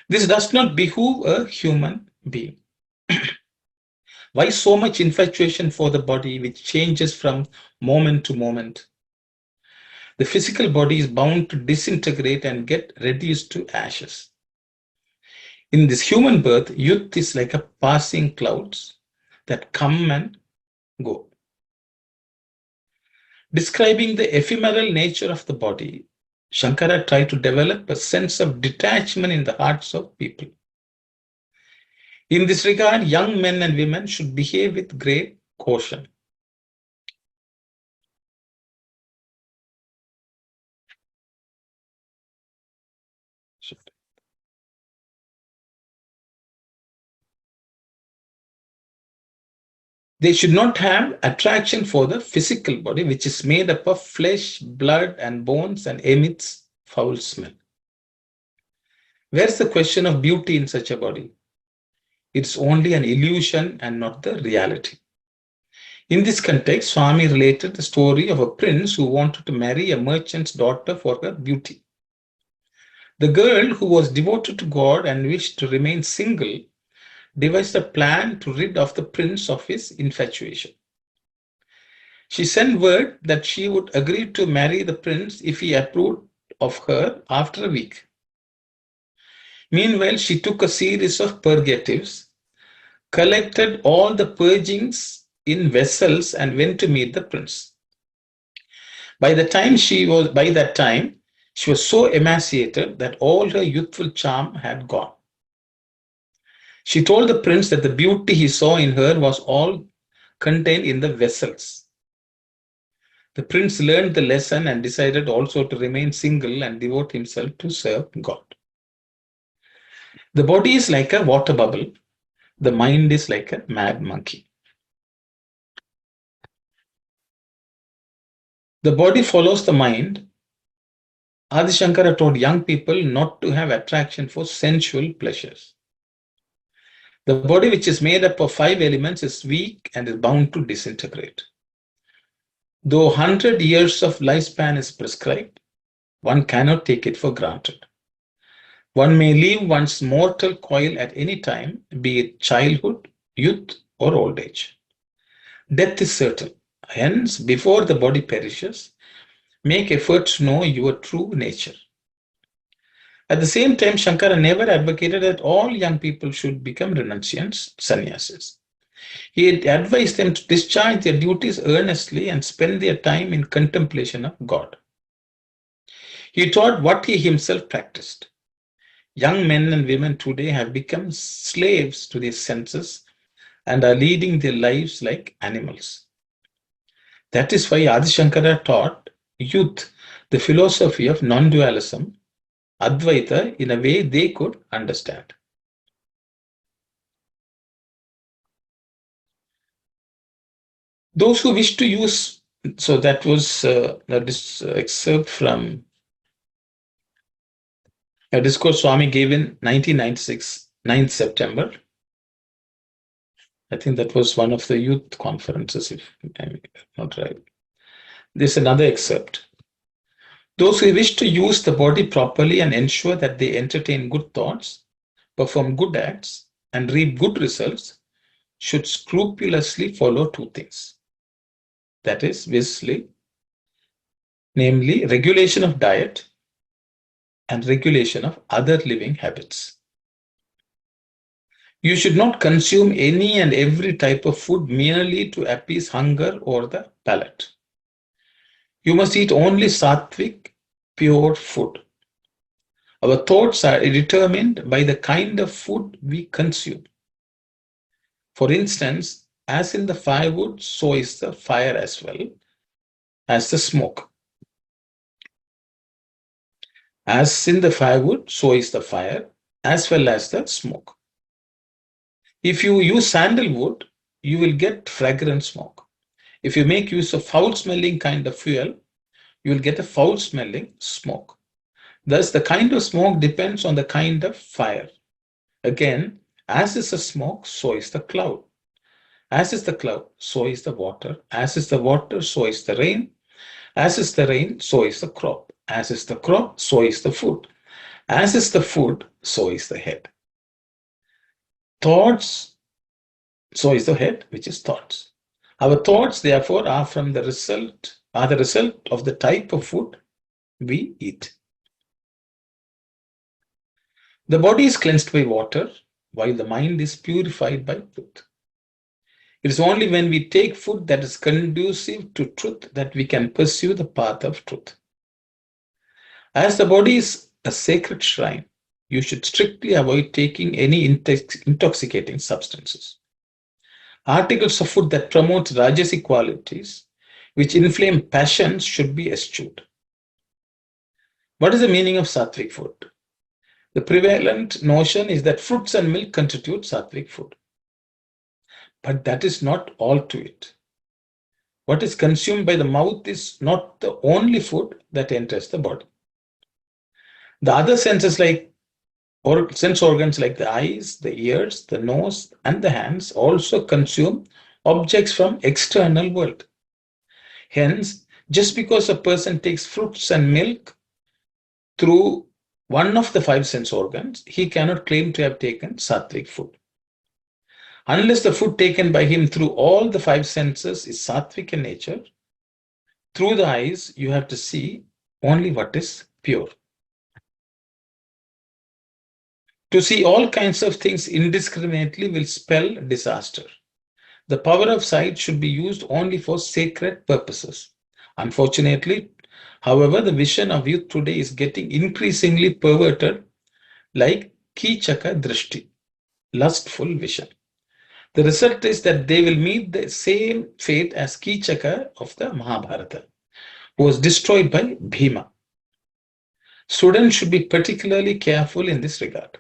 Speaker 1: This does not behoove a human being. Why so much infatuation for the body, which changes from moment to moment? The physical body is bound to disintegrate and get reduced to ashes. In this human birth, youth is like a passing clouds that come and go. Describing the ephemeral nature of the body, Shankara tried to develop a sense of detachment in the hearts of people. In this regard, young men and women should behave with great caution. They should not have attraction for the physical body, which is made up of flesh, blood, and bones and emits foul smell. Where's the question of beauty in such a body? It's only an illusion and not the reality. In this context, Swami related the story of a prince who wanted to marry a merchant's daughter for her beauty. The girl, who was devoted to God and wished to remain single, devised a plan to rid of the prince of his infatuation. She sent word that she would agree to marry the prince if he approved of her after a week. Meanwhile, she took a series of purgatives, collected all the purgings in vessels, and went to meet the prince. By that time, she was so emaciated that all her youthful charm had gone. She told the prince that the beauty he saw in her was all contained in the vessels. The prince learned the lesson and decided also to remain single and devote himself to serve God. The body is like a water bubble. The mind is like a mad monkey. The body follows the mind. Adi Shankara told young people not to have attraction for sensual pleasures. The body, which is made up of 5 elements, is weak and is bound to disintegrate. Though 100 years of lifespan is prescribed, one cannot take it for granted. One may leave one's mortal coil at any time, be it childhood, youth, or old age. Death is certain. Hence, before the body perishes, make effort to know your true nature. At the same time, Shankara never advocated that all young people should become renunciants, sannyasis. He advised them to discharge their duties earnestly and spend their time in contemplation of God. He taught what he himself practiced. Young men and women today have become slaves to their senses and are leading their lives like animals. That is why Adi Shankara taught youth the philosophy of non-dualism, Advaita, in a way they could understand. Those who wish to use, so that was this excerpt from a discourse Swami gave in 1996, 9th September. I think that was one of the youth conferences, if I'm not right. There's another excerpt. Those who wish to use the body properly and ensure that they entertain good thoughts, perform good acts, and reap good results should scrupulously follow 2 things. That is, basically, namely, regulation of diet and regulation of other living habits. You should not consume any and every type of food merely to appease hunger or the palate. You must eat only sattvic, pure food. Our thoughts are determined by the kind of food we consume. For instance, as in the firewood, so is the fire as well as the smoke. As in the firewood, so is the fire as well as the smoke. If you use sandalwood, you will get fragrant smoke. If you make use of foul-smelling kind of fuel, you will get a foul-smelling smoke. Thus, the kind of smoke depends on the kind of fire. Again, as is the smoke, so is the cloud. As is the cloud, so is the water. As is the water, so is the rain. As is the rain, so is the crop. As is the crop, so is the food. As is the food, so is the head. Thoughts, so is the head, which is thoughts. Our thoughts, therefore, are the result of the type of food we eat. The body is cleansed by water, while the mind is purified by truth. It is only when we take food that is conducive to truth that we can pursue the path of truth. As the body is a sacred shrine, you should strictly avoid taking any intoxicating substances. Articles of food that promote rajasic qualities, which inflame passions, should be eschewed. What is the meaning of sattvic food? The prevalent notion is that fruits and milk constitute sattvic food. But that is not all to it. What is consumed by the mouth is not the only food that enters the body. The other senses or sense organs like the eyes, the ears, the nose, and the hands also consume objects from external world. Hence, just because a person takes fruits and milk through one of the five sense organs, he cannot claim to have taken sattvic food. Unless the food taken by him through all the five senses is sattvic in nature, through the eyes you have to see only what is pure. To see all kinds of things indiscriminately will spell disaster. The power of sight should be used only for sacred purposes. Unfortunately, however, the vision of youth today is getting increasingly perverted like kichaka drishti, lustful vision. The result is that they will meet the same fate as Kichaka of the Mahabharata, who was destroyed by Bhima. Students should be particularly careful in this regard.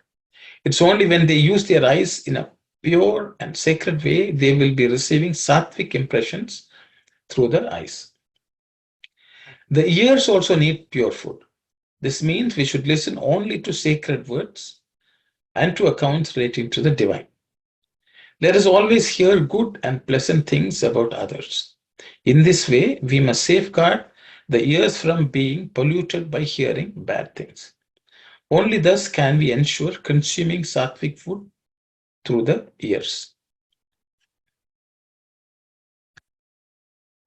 Speaker 1: It's only when they use their eyes in a pure and sacred way they will be receiving sattvic impressions through the eyes. The ears also need pure food. This means we should listen only to sacred words and to accounts relating to the divine. Let us always hear good and pleasant things about others. In this way, we must safeguard the ears from being polluted by hearing bad things. Only thus can we ensure consuming sattvic food through the ears.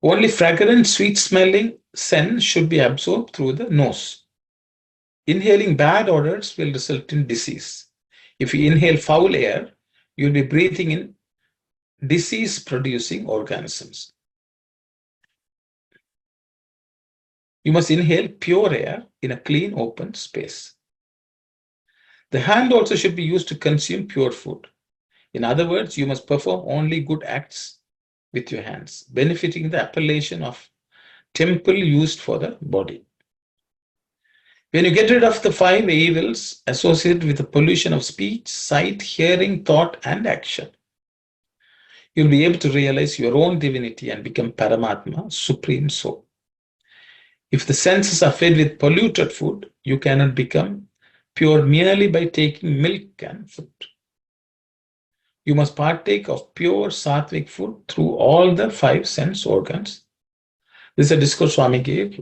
Speaker 1: Only fragrant, sweet-smelling scent should be absorbed through the nose. Inhaling bad odors will result in disease. If you inhale foul air, you'll be breathing in disease-producing organisms. You must inhale pure air in a clean, open space. The hand also should be used to consume pure food. In other words, you must perform only good acts with your hands, benefiting the appellation of temple used for the body. When you get rid of the five evils associated with the pollution of speech, sight, hearing, thought, and action, you'll be able to realize your own divinity and become Paramatma, Supreme Soul. If the senses are fed with polluted food, you cannot become pure merely by taking milk and food. You must partake of pure sattvic food through all the five sense organs. This is a discourse Swami gave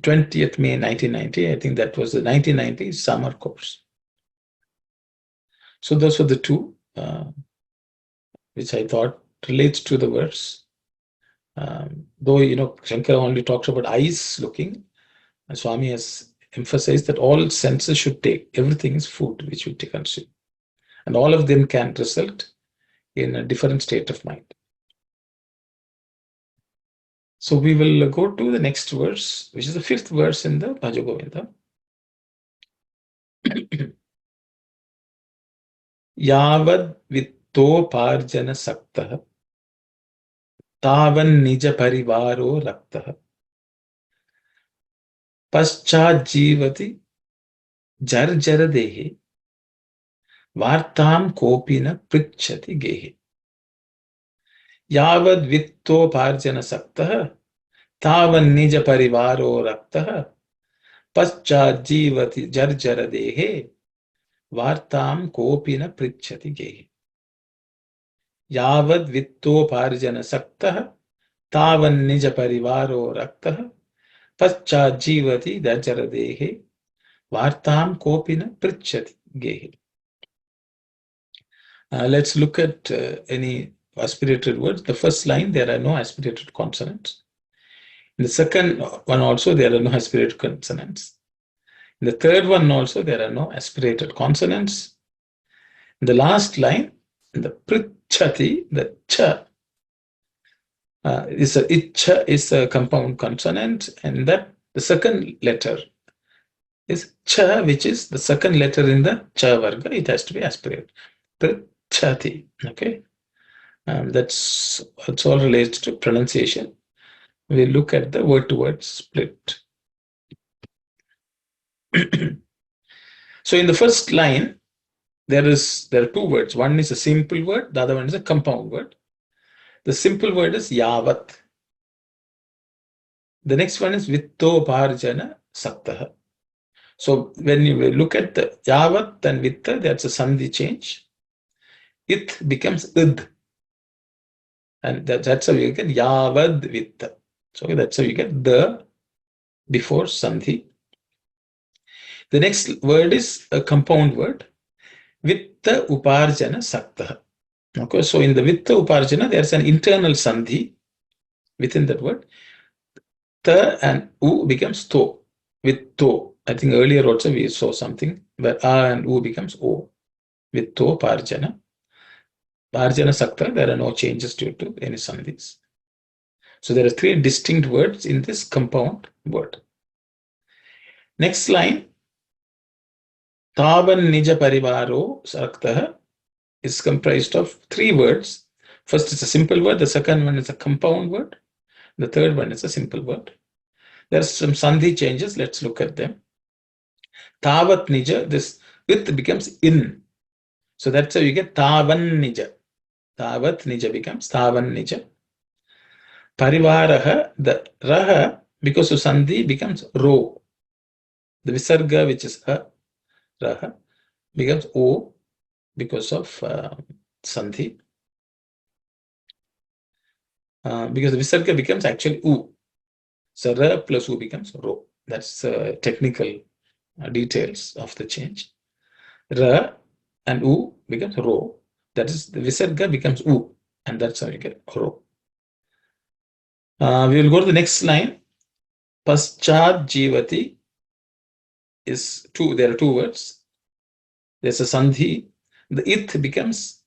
Speaker 1: 20th May 1990. I think that was the 1990 summer course. So those were the two which I thought relates to the verse. Though, Shankara only talks about eyes looking, Swami has emphasized that all senses should take, everything is food which we consume. And all of them can result in a different state of mind. So we will go to the next verse, which is the fifth verse in the Bhaja Govindam. Yavad vittoparjana saktah tavan nija parivaro raktah paschat jivati jarjara dehe vartam kopina prichati gehe. Yavad vittoparjana saktah tavan nija parivaro raktah paschat jivati jarjara dehe vartam kopina prichati gehe. Yavad vittoparjana saktah tavan nija parivaro raktah paschat jivati jarjara dehe vartam kopina prichati gehe. Let's look at any aspirated words. The first line, there are no aspirated consonants. In the second one also, there are no aspirated consonants. In the third one also, there are no aspirated consonants. In the last line, in the prichati, the cha is a compound consonant, and that the second letter is cha, which is the second letter in the cha varga. It has to be aspirated. Prichati. Okay. That's all relates to pronunciation. We look at the word-to-word split. So in the first line, there are two words. One is a simple word, the other one is a compound word. The simple word is yavat. The next one is vittoparjana saktaha. So when you look at the yavat and vitta, that's a sandhi change. It becomes id. And that's how you get yavad vitta. So that's how you get the before sandhi. The next word is a compound word. Vitta uparjana saktaha. Okay, so in the vitta uparjana, there's an internal sandhi within that word. Ta and u becomes to with to. I think earlier also we saw something where a and u becomes o with to parjana. Parjana sakta, there are no changes due to any sandhis. So there are three distinct words in this compound word. Next line, tavan nija parivaro sakta is comprised of three words. First is a simple word, the second one is a compound word, the third one is a simple word. There's some sandhi changes, let's look at them. Tavat nija, this with becomes in. So that's how you get tavan nija. Tavat nija becomes tavan nija. Parivaraha, the raha, because of sandhi, becomes ro. The visarga, which is ha, raha, becomes o because of sandhi. Because the visarga becomes actually u. So ra plus u becomes ro. That's technical details of the change. Ra and u becomes ro. That is, the visarga becomes u, and that's how you get ro. We will go to the next line. Paschad jivati is two. There are two words. There's a sandhi. The it becomes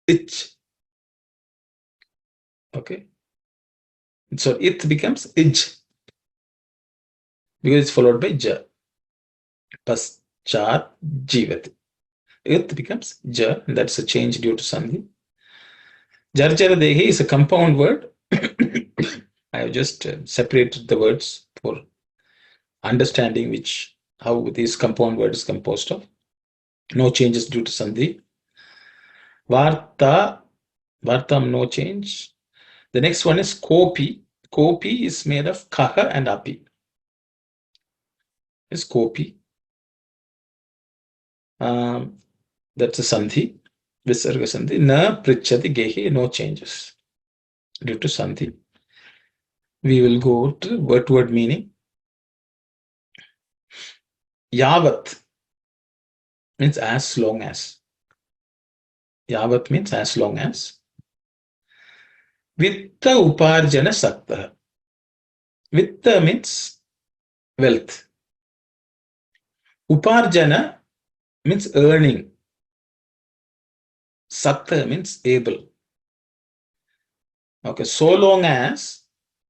Speaker 1: ich. Okay. So it becomes ij because it's followed by ja. Paschad jivati. It becomes ja, and that's a change due to sandhi. Jarjara dehi is a compound word. I have just separated the words for understanding how this compound word is composed of. No changes due to sandhi. Vartam, no change. The next one is kopi. Kopi is made of kaha and api. Is kopi. That's a sandhi. Visarga sandhi. Na prichati gehi, no changes due to sandhi. We will go to word meaning. Yavat means as long as. Yavat means as long as. Vitta uparjana sakta. Vitta means wealth. Uparjana means earning. Sakta means able. Okay, so long as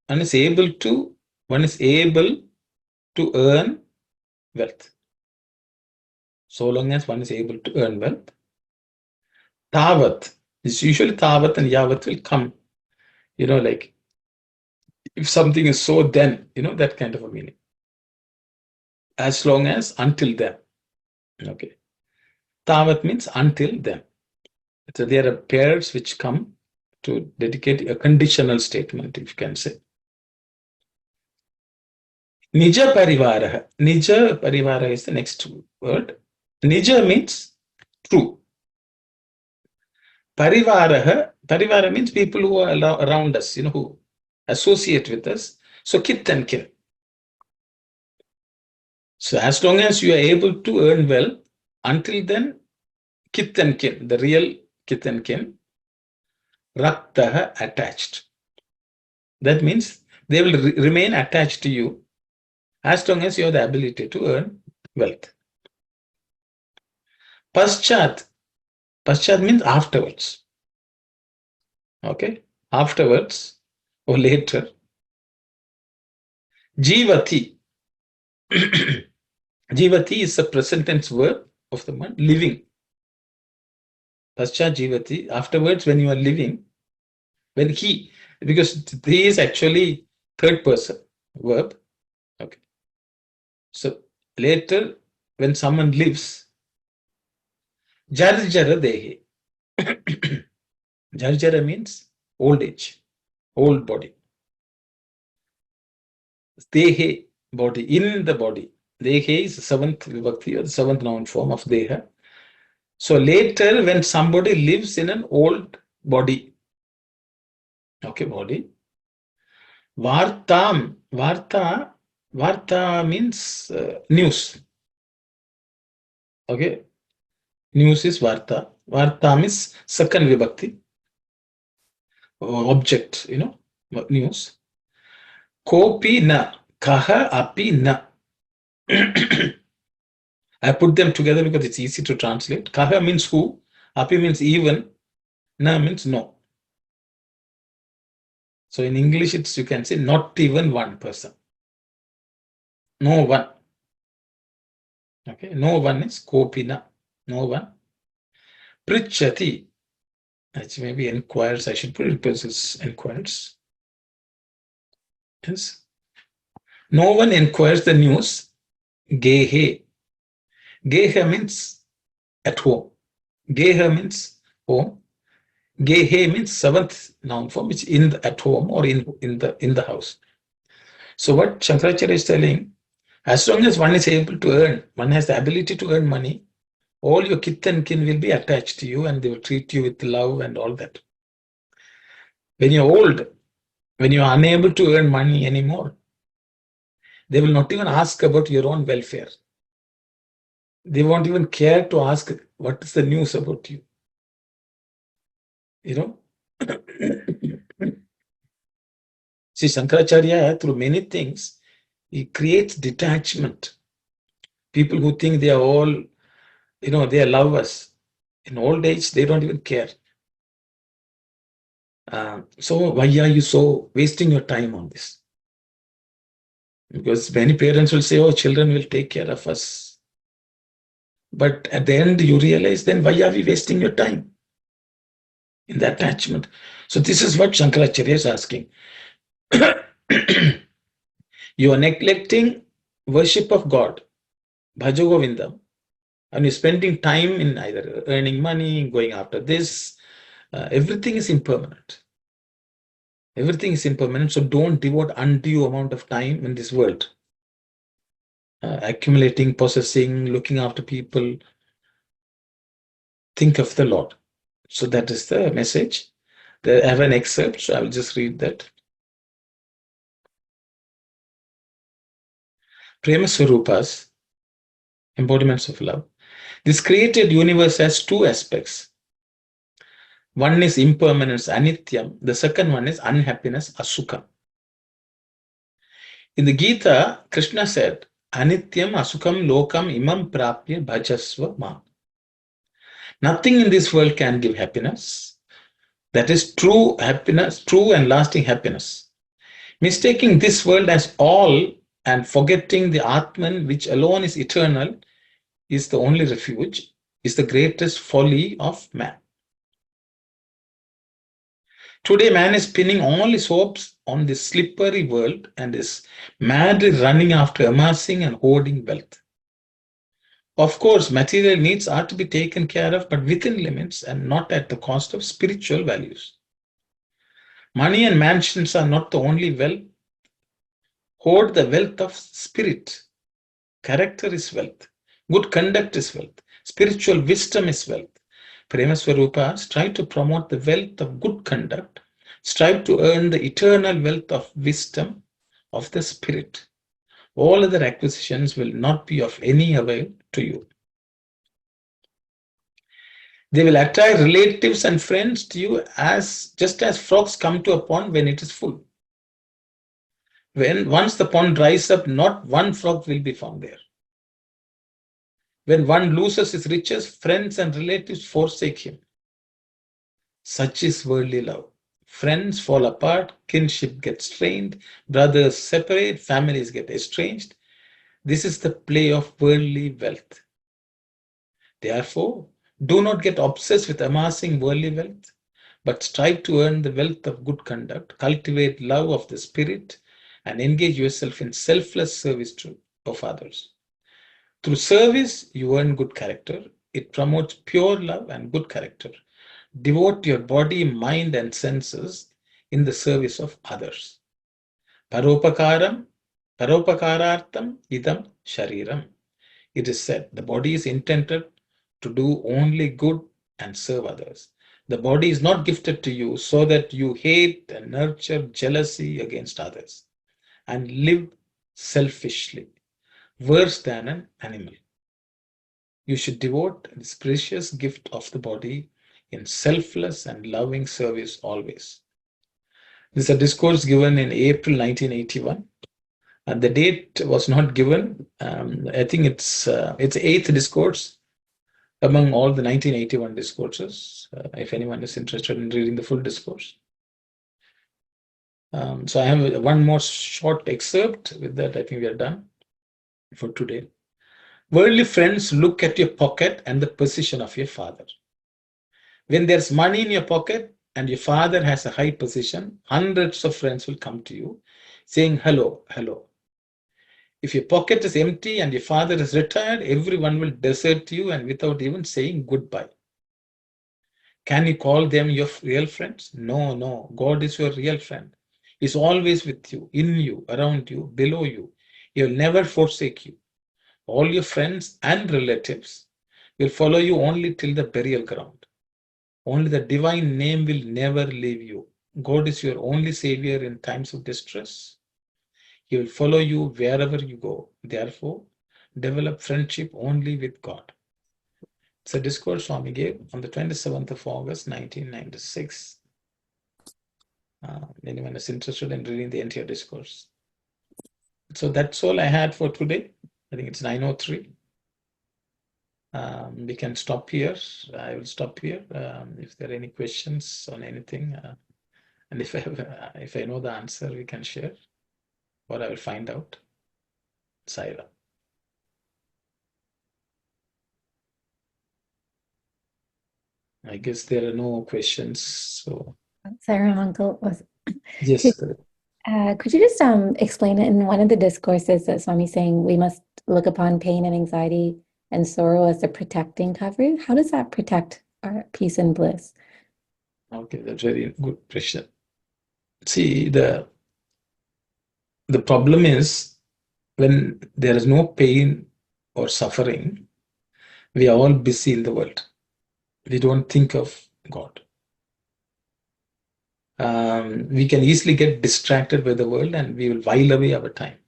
Speaker 1: one is able to earn wealth. So long as one is able to earn wealth. Tavat is usually tavat and yavat will come. Like if something is so then, that kind of a meaning. As long as, until then. Okay. Tavat means until then. So there are pairs which come to dedicate a conditional statement, if you can say. Nija parivara. Nija parivara is the next word. Nija means true. Parivara means people who are around us, who associate with us. So kith and kin. So as long as you are able to earn well, until then, kith and kin, the real kith and kin, raktaha, attached. That means they will remain attached to you as long as you have the ability to earn wealth. Paschat means afterwards. Okay, afterwards or later. Jivati. Jivati is a present tense verb of the word living. Paschat jivati, afterwards when you are living, because he is actually third person verb. Okay. So later when someone lives, Jarjara dehe. Jarjara means old age, old body. Dehe, body, in the body. Dehe is the seventh vibhakti or the seventh noun form of deha. So later, when somebody lives in an old body, okay, body, vartam, varta means news. Okay, news is varta. Vartam is second vibhakti, object, news. Kopi na, kaha api na. I put them together because it's easy to translate. Kaha means who, api means even, na means no. So in English, you can say not even one person. No one. Okay, no one is kopina. No one. Prichati. That maybe inquires. I should put it because inquires. Yes. No one inquires the news. Gehe. Gehe means at home. Gehe means home. Gehe means seventh noun form, which at home or in the house. So what Shankaracharya is telling, as long as one is able to earn, one has the ability to earn money, all your kith and kin will be attached to you and they will treat you with love and all that. When you're old, when you are unable to earn money anymore, they will not even ask about your own welfare. They won't even care to ask what is the news about you. See, Shankaracharya, through many things, he creates detachment. People who think they are all, they love us. In old age, they don't even care. So why are you so wasting your time on this? Because many parents will say, oh, children will take care of us. But at the end, you realize then why are we wasting your time in the attachment? So this is what Shankaracharya is asking. You are neglecting worship of God, Bhaja Govindam, and you're spending time in either earning money, going after this. Everything is impermanent. Everything is impermanent. So don't devote undue amount of time in this world. Accumulating, possessing, looking after people. Think of the Lord. So that is the message. I have an excerpt, so I will just read that. Prema Swarupas, embodiments of love. This created universe has two aspects. One is impermanence, anityam. The second one is unhappiness, asukha. In the Gita, Krishna said, Anityam asukam lokam imam prapya bhajasva ma. Nothing in this world can give happiness. That is true happiness, true and lasting happiness. Mistaking this world as all and forgetting the Atman, which alone is eternal, is the only refuge, is the greatest folly of man. Today, man is pinning all his hopes on this slippery world and is madly running after amassing and hoarding wealth. Of course, material needs are to be taken care of, but within limits and not at the cost of spiritual values. Money and mansions are not the only wealth. Hoard the wealth of spirit. Character is wealth. Good conduct is wealth. Spiritual wisdom is wealth. Prema Swarupa, strive to promote the wealth of good conduct. Strive to earn the eternal wealth of wisdom of the spirit. All other acquisitions will not be of any avail to you. They will attract relatives and friends to you just as frogs come to a pond when it is full. Once the pond dries up, not one frog will be found there. When one loses his riches, friends and relatives forsake him. Such is worldly love. Friends fall apart, kinship gets strained, brothers separate, families get estranged. This is the play of worldly wealth. Therefore, do not get obsessed with amassing worldly wealth, but strive to earn the wealth of good conduct, cultivate love of the spirit, and engage yourself in selfless service of others. Through service, you earn good character. It promotes pure love and good character. Devote your body, mind, and senses in the service of others. Paropakaram, Paropakarartham idam shariram. It is said the body is intended to do only good and serve others. The body is not gifted to you so that you hate and nurture jealousy against others and live selfishly, worse than an animal. You should devote this precious gift of the body in selfless and loving service always. This is a discourse given in April 1981. And the date was not given. I think it's eighth discourse among all the 1981 discourses, if anyone is interested in reading the full discourse. So I have one more short excerpt. With that, I think we are done for today. Worldly friends look at your pocket and the position of your father. When there's money in your pocket and your father has a high position, hundreds of friends will come to you saying, hello, hello. If your pocket is empty and your father is retired, everyone will desert you and without even saying goodbye. Can you call them your real friends? No, no. God is your real friend. He's always with you, in you, around you, below you. He will never forsake you. All your friends and relatives will follow you only till the burial ground. Only the divine name will never leave you. God is your only savior in times of distress. He will follow you wherever you go. Therefore, develop friendship only with God. It's a discourse Swami gave on the 27th of August, 1996. Anyone is interested in reading the entire discourse. So that's all I had for today. I think it's 9:03. We can stop here. I will stop here. If there are any questions on anything, and if I know the answer, we can share, or I will find out. Saira. I guess there are no questions. So
Speaker 2: Saira Uncle was.
Speaker 1: yes.
Speaker 2: Could you just explain it in one of the discourses that Swami saying we must look upon pain and anxiety and sorrow as the protecting cover? How does that protect our peace and bliss?
Speaker 1: Okay, that's very good question. See, the problem is when there is no pain or suffering, we are all busy in the world. We don't think of God. We can easily get distracted by the world and we will while away our time.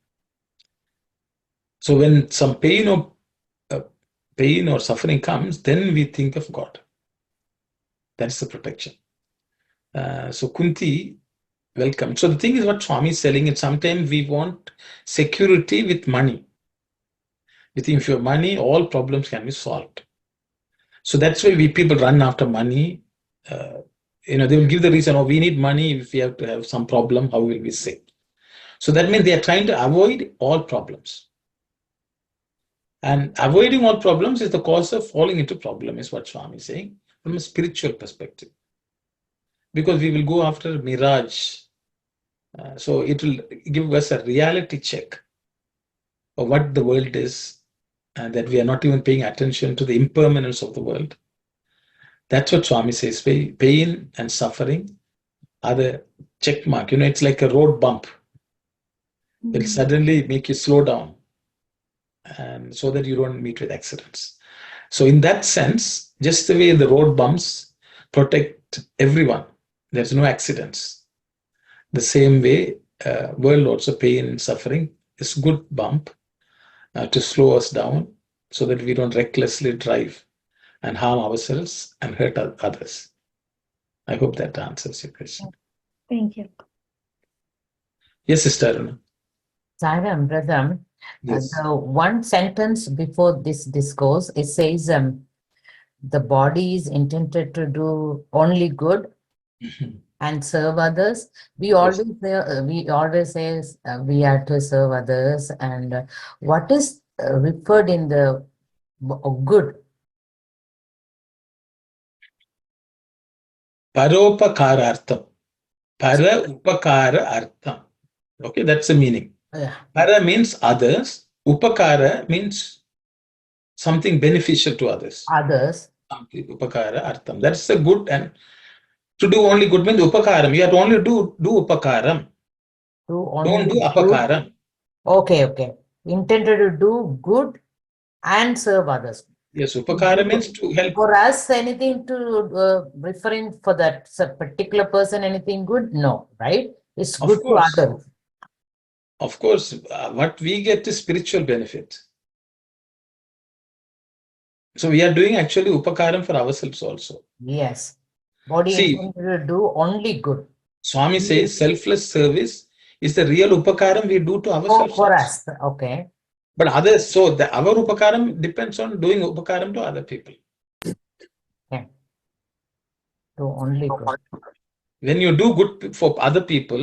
Speaker 1: So when some pain or suffering comes, then we think of God. That's the protection. So Kunti, welcome. So the thing is what Swami is selling is sometimes we want security with money. We think if you have money, all problems can be solved. So that's why people run after money. They will give the reason, oh, we need money if we have to have some problem, how will we save? So that means they are trying to avoid all problems. And avoiding all problems is the cause of falling into problem, is what Swami is saying, from a spiritual perspective. Because we will go after mirage. So it will give us a reality check of what the world is, and that we are not even paying attention to the impermanence of the world. That's what Swami says. Pain and suffering are the check mark. It's like a road bump. It'll suddenly make you slow down, and so that you don't meet with accidents. So in that sense, just the way the road bumps protect everyone, there's no accidents. The same way, world also pain and suffering is good bump to slow us down so that we don't recklessly drive and harm ourselves and hurt others. I hope that answers your question.
Speaker 2: Thank you.
Speaker 1: Yes, Sister Aruna.
Speaker 3: Saram, brother,
Speaker 1: Yes.
Speaker 3: the one sentence before this discourse, it says, the body is intended to do only good and serve others. We always say we are to serve others. And what is referred in the good?
Speaker 1: Paropakarartham. Para upakara artham. Okay, that's the meaning.
Speaker 3: Yeah.
Speaker 1: Para means others. Upakara means something beneficial to others.
Speaker 3: Others.
Speaker 1: Upakara, artham. That's the good, and to do only good means upakaram. You have to only do upakaram. Don't do
Speaker 3: Good.
Speaker 1: apakaram.
Speaker 3: Okay. Intended to do good and serve others.
Speaker 1: Yes, upakara means to help.
Speaker 3: For us, anything to referring for that particular person, anything good? No, right? It's
Speaker 1: Of
Speaker 3: good to
Speaker 1: course.
Speaker 3: others.
Speaker 1: Of course, what we get is spiritual benefit. So we are doing actually upakaram for ourselves also.
Speaker 3: Yes. Body
Speaker 1: See,
Speaker 3: intended to do only good.
Speaker 1: Swami says selfless service is the real upakaram we do to ourselves.
Speaker 3: For
Speaker 1: also.
Speaker 3: us, okay.
Speaker 1: But others, so our upakaram depends on doing upakaram to other people.
Speaker 3: Okay. Do only good.
Speaker 1: When you do good for other people,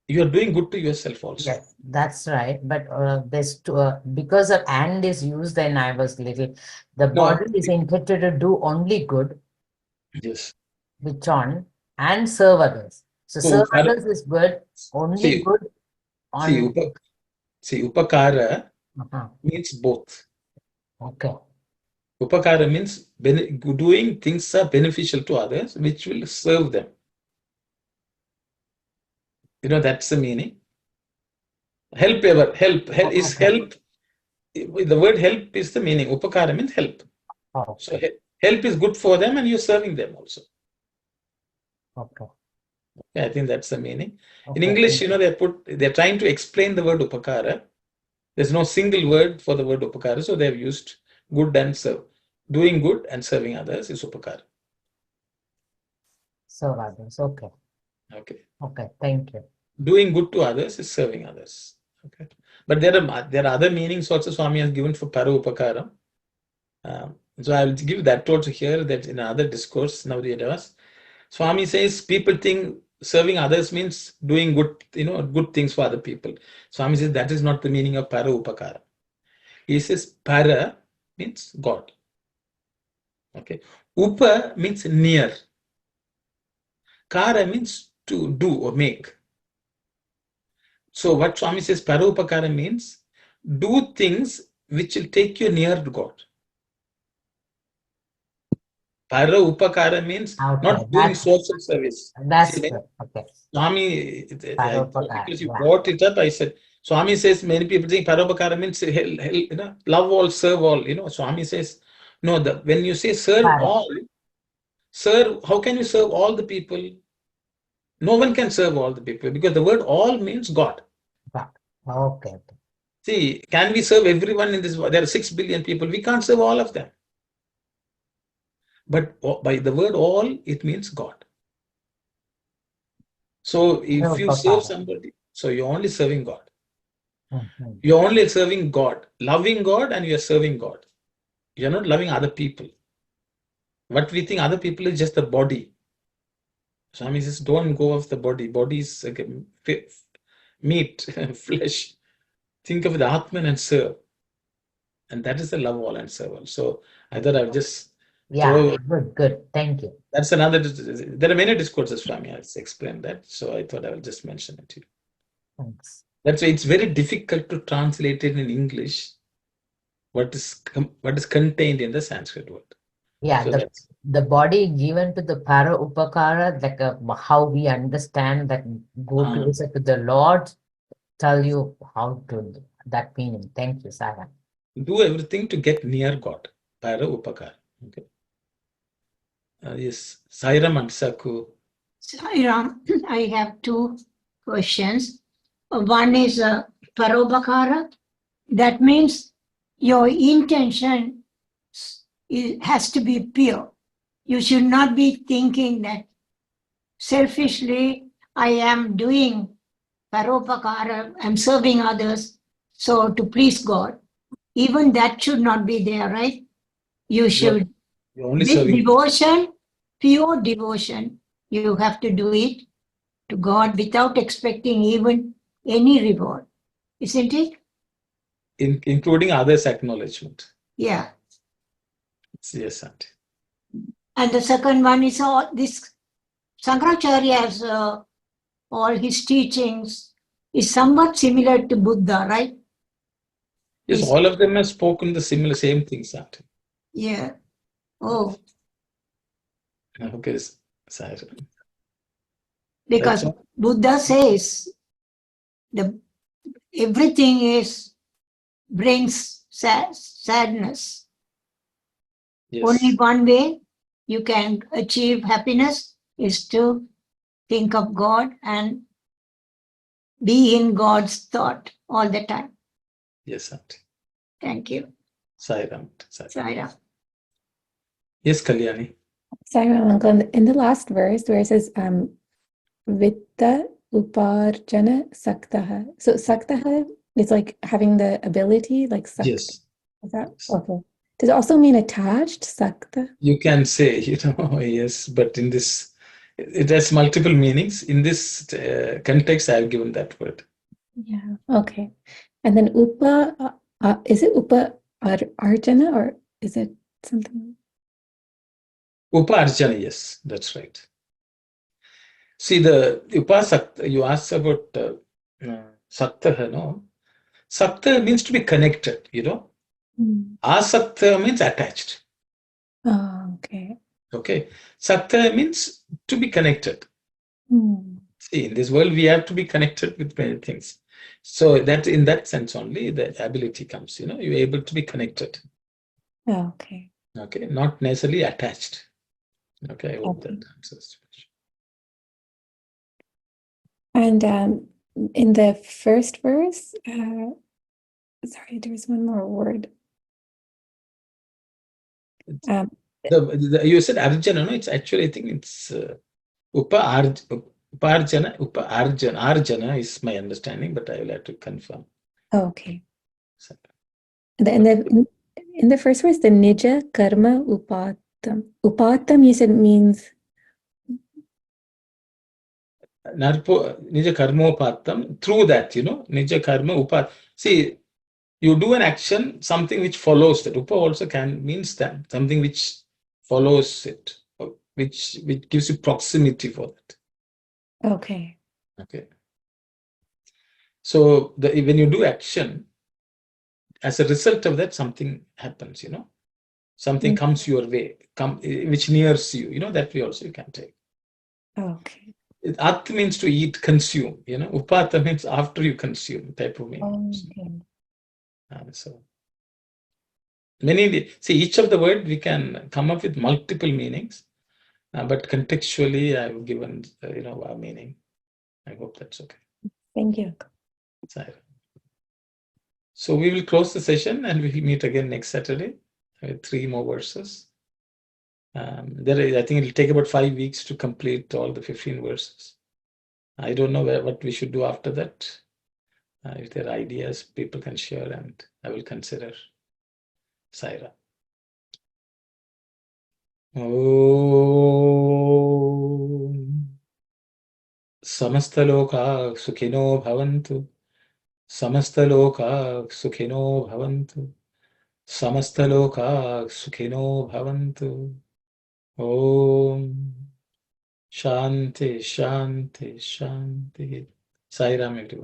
Speaker 1: you are doing good to yourself also.
Speaker 3: Yes, that's right. But there's because of and is used, then I was little. The body is intended to do only good.
Speaker 1: Yes.
Speaker 3: Which on and serve others. So serve others is good. Only good on.
Speaker 1: See, upakara means both.
Speaker 3: Okay.
Speaker 1: Upakara means doing things are beneficial to others, which will serve them. That's the meaning. Help is help. The word help is the meaning. Upakara means help.
Speaker 3: Okay.
Speaker 1: So help is good for them and you're serving them also.
Speaker 3: Okay.
Speaker 1: I think that's the meaning.
Speaker 3: Okay.
Speaker 1: In English, they're trying to explain the word upakara. There's no single word for the word upakara, so they've used good and serve. Doing good and serving others is upakara.
Speaker 3: Serve others. Okay. Okay. Thank you.
Speaker 1: Doing good to others is serving others. Okay. But there are other meanings also Swami has given for para upakara. So I will give that also here, that in another discourse nowadays. Swami says people think serving others means doing good, good things for other people. Swami says that is not the meaning of para upakara. He says para means God. Okay. Upa means near. Kara means to do or make. So what Swami says para upakara means do things which will take you near to God. Para upakara means not doing social service.
Speaker 3: That's good. Okay.
Speaker 1: Swami, because you brought it up, I said, Swami says many people think Parabhakara means love all, serve all. Swami says, no, when you say serve all, how can you serve all the people? No one can serve all the people because the word all means God.
Speaker 3: Okay.
Speaker 1: See, can we serve everyone in this world? There are 6 billion people. We can't serve all of them. But by the word all, it means God. So if you serve somebody, so you're only serving God. You're only serving God, loving God, and you're serving God. You're not loving other people. What we think other people is just the body. Swami says, don't go off the body. Body is like meat, flesh. Think of the Atman and serve. And that is the love all and serve all. So I thought I would just
Speaker 3: good. Thank you.
Speaker 1: That's another. There are many discourses Swami has explained that. So I thought I will just mention it to you.
Speaker 3: Thanks.
Speaker 1: That's why it's very difficult to translate it in English. What is contained in the Sanskrit word.
Speaker 3: Yeah, so the body given to the para upakara, like how we understand that go closer to the Lord, tell you how to that meaning. Thank you, Sarah.
Speaker 1: Do everything to get near God. Para upakara. Okay. Yes, Sairam and Saku.
Speaker 4: Sairam, I have two questions. One is parobhakara. That means your intention has to be pure. You should not be thinking that selfishly I am doing parobhakara, I'm serving others, so to please God. Even that should not be there, right? You should, with devotion, pure devotion, you have to do it to God without expecting even any reward, isn't it?
Speaker 1: Including others' acknowledgement.
Speaker 4: Yeah.
Speaker 1: Yes, Auntie.
Speaker 4: And the second one is all this Shankaracharya's all his teachings is somewhat similar to Buddha, right?
Speaker 1: Yes,
Speaker 4: Is-
Speaker 1: all of them have spoken the same things, Auntie.
Speaker 4: Yeah. Oh,
Speaker 1: Okay, Sai Ram.
Speaker 4: because
Speaker 1: That's all.
Speaker 4: Buddha says the everything is brings sadness. Only
Speaker 1: Yes,
Speaker 4: one way you can achieve happiness is to think of God and be in God's thought all the time.
Speaker 1: yes, Auntie.
Speaker 4: Thank you.
Speaker 1: Sai Ram. Sai Ram.
Speaker 4: Saira.
Speaker 1: Yes, Kalyani.
Speaker 2: Sorry, Uncle. In the last verse where it says Vitta Uparjana Saktaha. So Saktaha is like having the ability, like Sakta.
Speaker 1: Yes.
Speaker 2: Is that okay? Does it also mean attached, Sakta?
Speaker 1: You can say, yes, but in this, it has multiple meanings. In this context, I have given that word.
Speaker 2: Yeah. Okay. And then Upa, is it Upa Arjana or is it something?
Speaker 1: Uparjana, yes, that's right. See, the Upasakta, you asked about Sakta, no? Sakta means to be connected, Asakta means attached.
Speaker 2: Oh, okay.
Speaker 1: Okay. Sakta means to be connected.
Speaker 2: Hmm.
Speaker 1: See, in this world, we have to be connected with many things. So that in that sense only, the ability comes, you're able to be connected.
Speaker 2: Oh, okay.
Speaker 1: Okay. Not necessarily attached. Okay. I hope
Speaker 2: Okay.
Speaker 1: that answers the question.
Speaker 2: And in the first verse, sorry, there's one more word.
Speaker 1: You said Arjana, no? It's actually, I think it's Uparjana. Arjana is my understanding, but I will have to confirm.
Speaker 2: Oh, okay.
Speaker 1: So,
Speaker 2: In the first verse, the Nija Karma Upatam. Upatam, you said means.
Speaker 1: Nija karmopatam, through that, Nija karma upat. See, you do an action, something which follows that. Upa also means that, something which follows it, or which gives you proximity for that.
Speaker 2: Okay.
Speaker 1: Okay. So when you do action, as a result of that, something happens, something comes your way, which nears you, that way also you can take.
Speaker 2: Okay.
Speaker 1: At means to eat, consume, Upata means after you consume type of meaning.
Speaker 2: Okay.
Speaker 1: So see, each of the word we can come up with multiple meanings, but contextually I've given a meaning. I hope that's okay.
Speaker 2: Thank you.
Speaker 1: So we will close the session and we will meet again next Saturday with 3 more verses. I think it will take about 5 weeks to complete all the 15 verses. I don't know what we should do after that. If there are ideas, people can share and I will consider. Saira. Om. Samastaloka sukhino bhavantu. Samastaloka sukhino bhavantu. Samastaloka sukhino bhavantu. Om. Shanti, Shanti, Shanti. Sai Ram, everyone.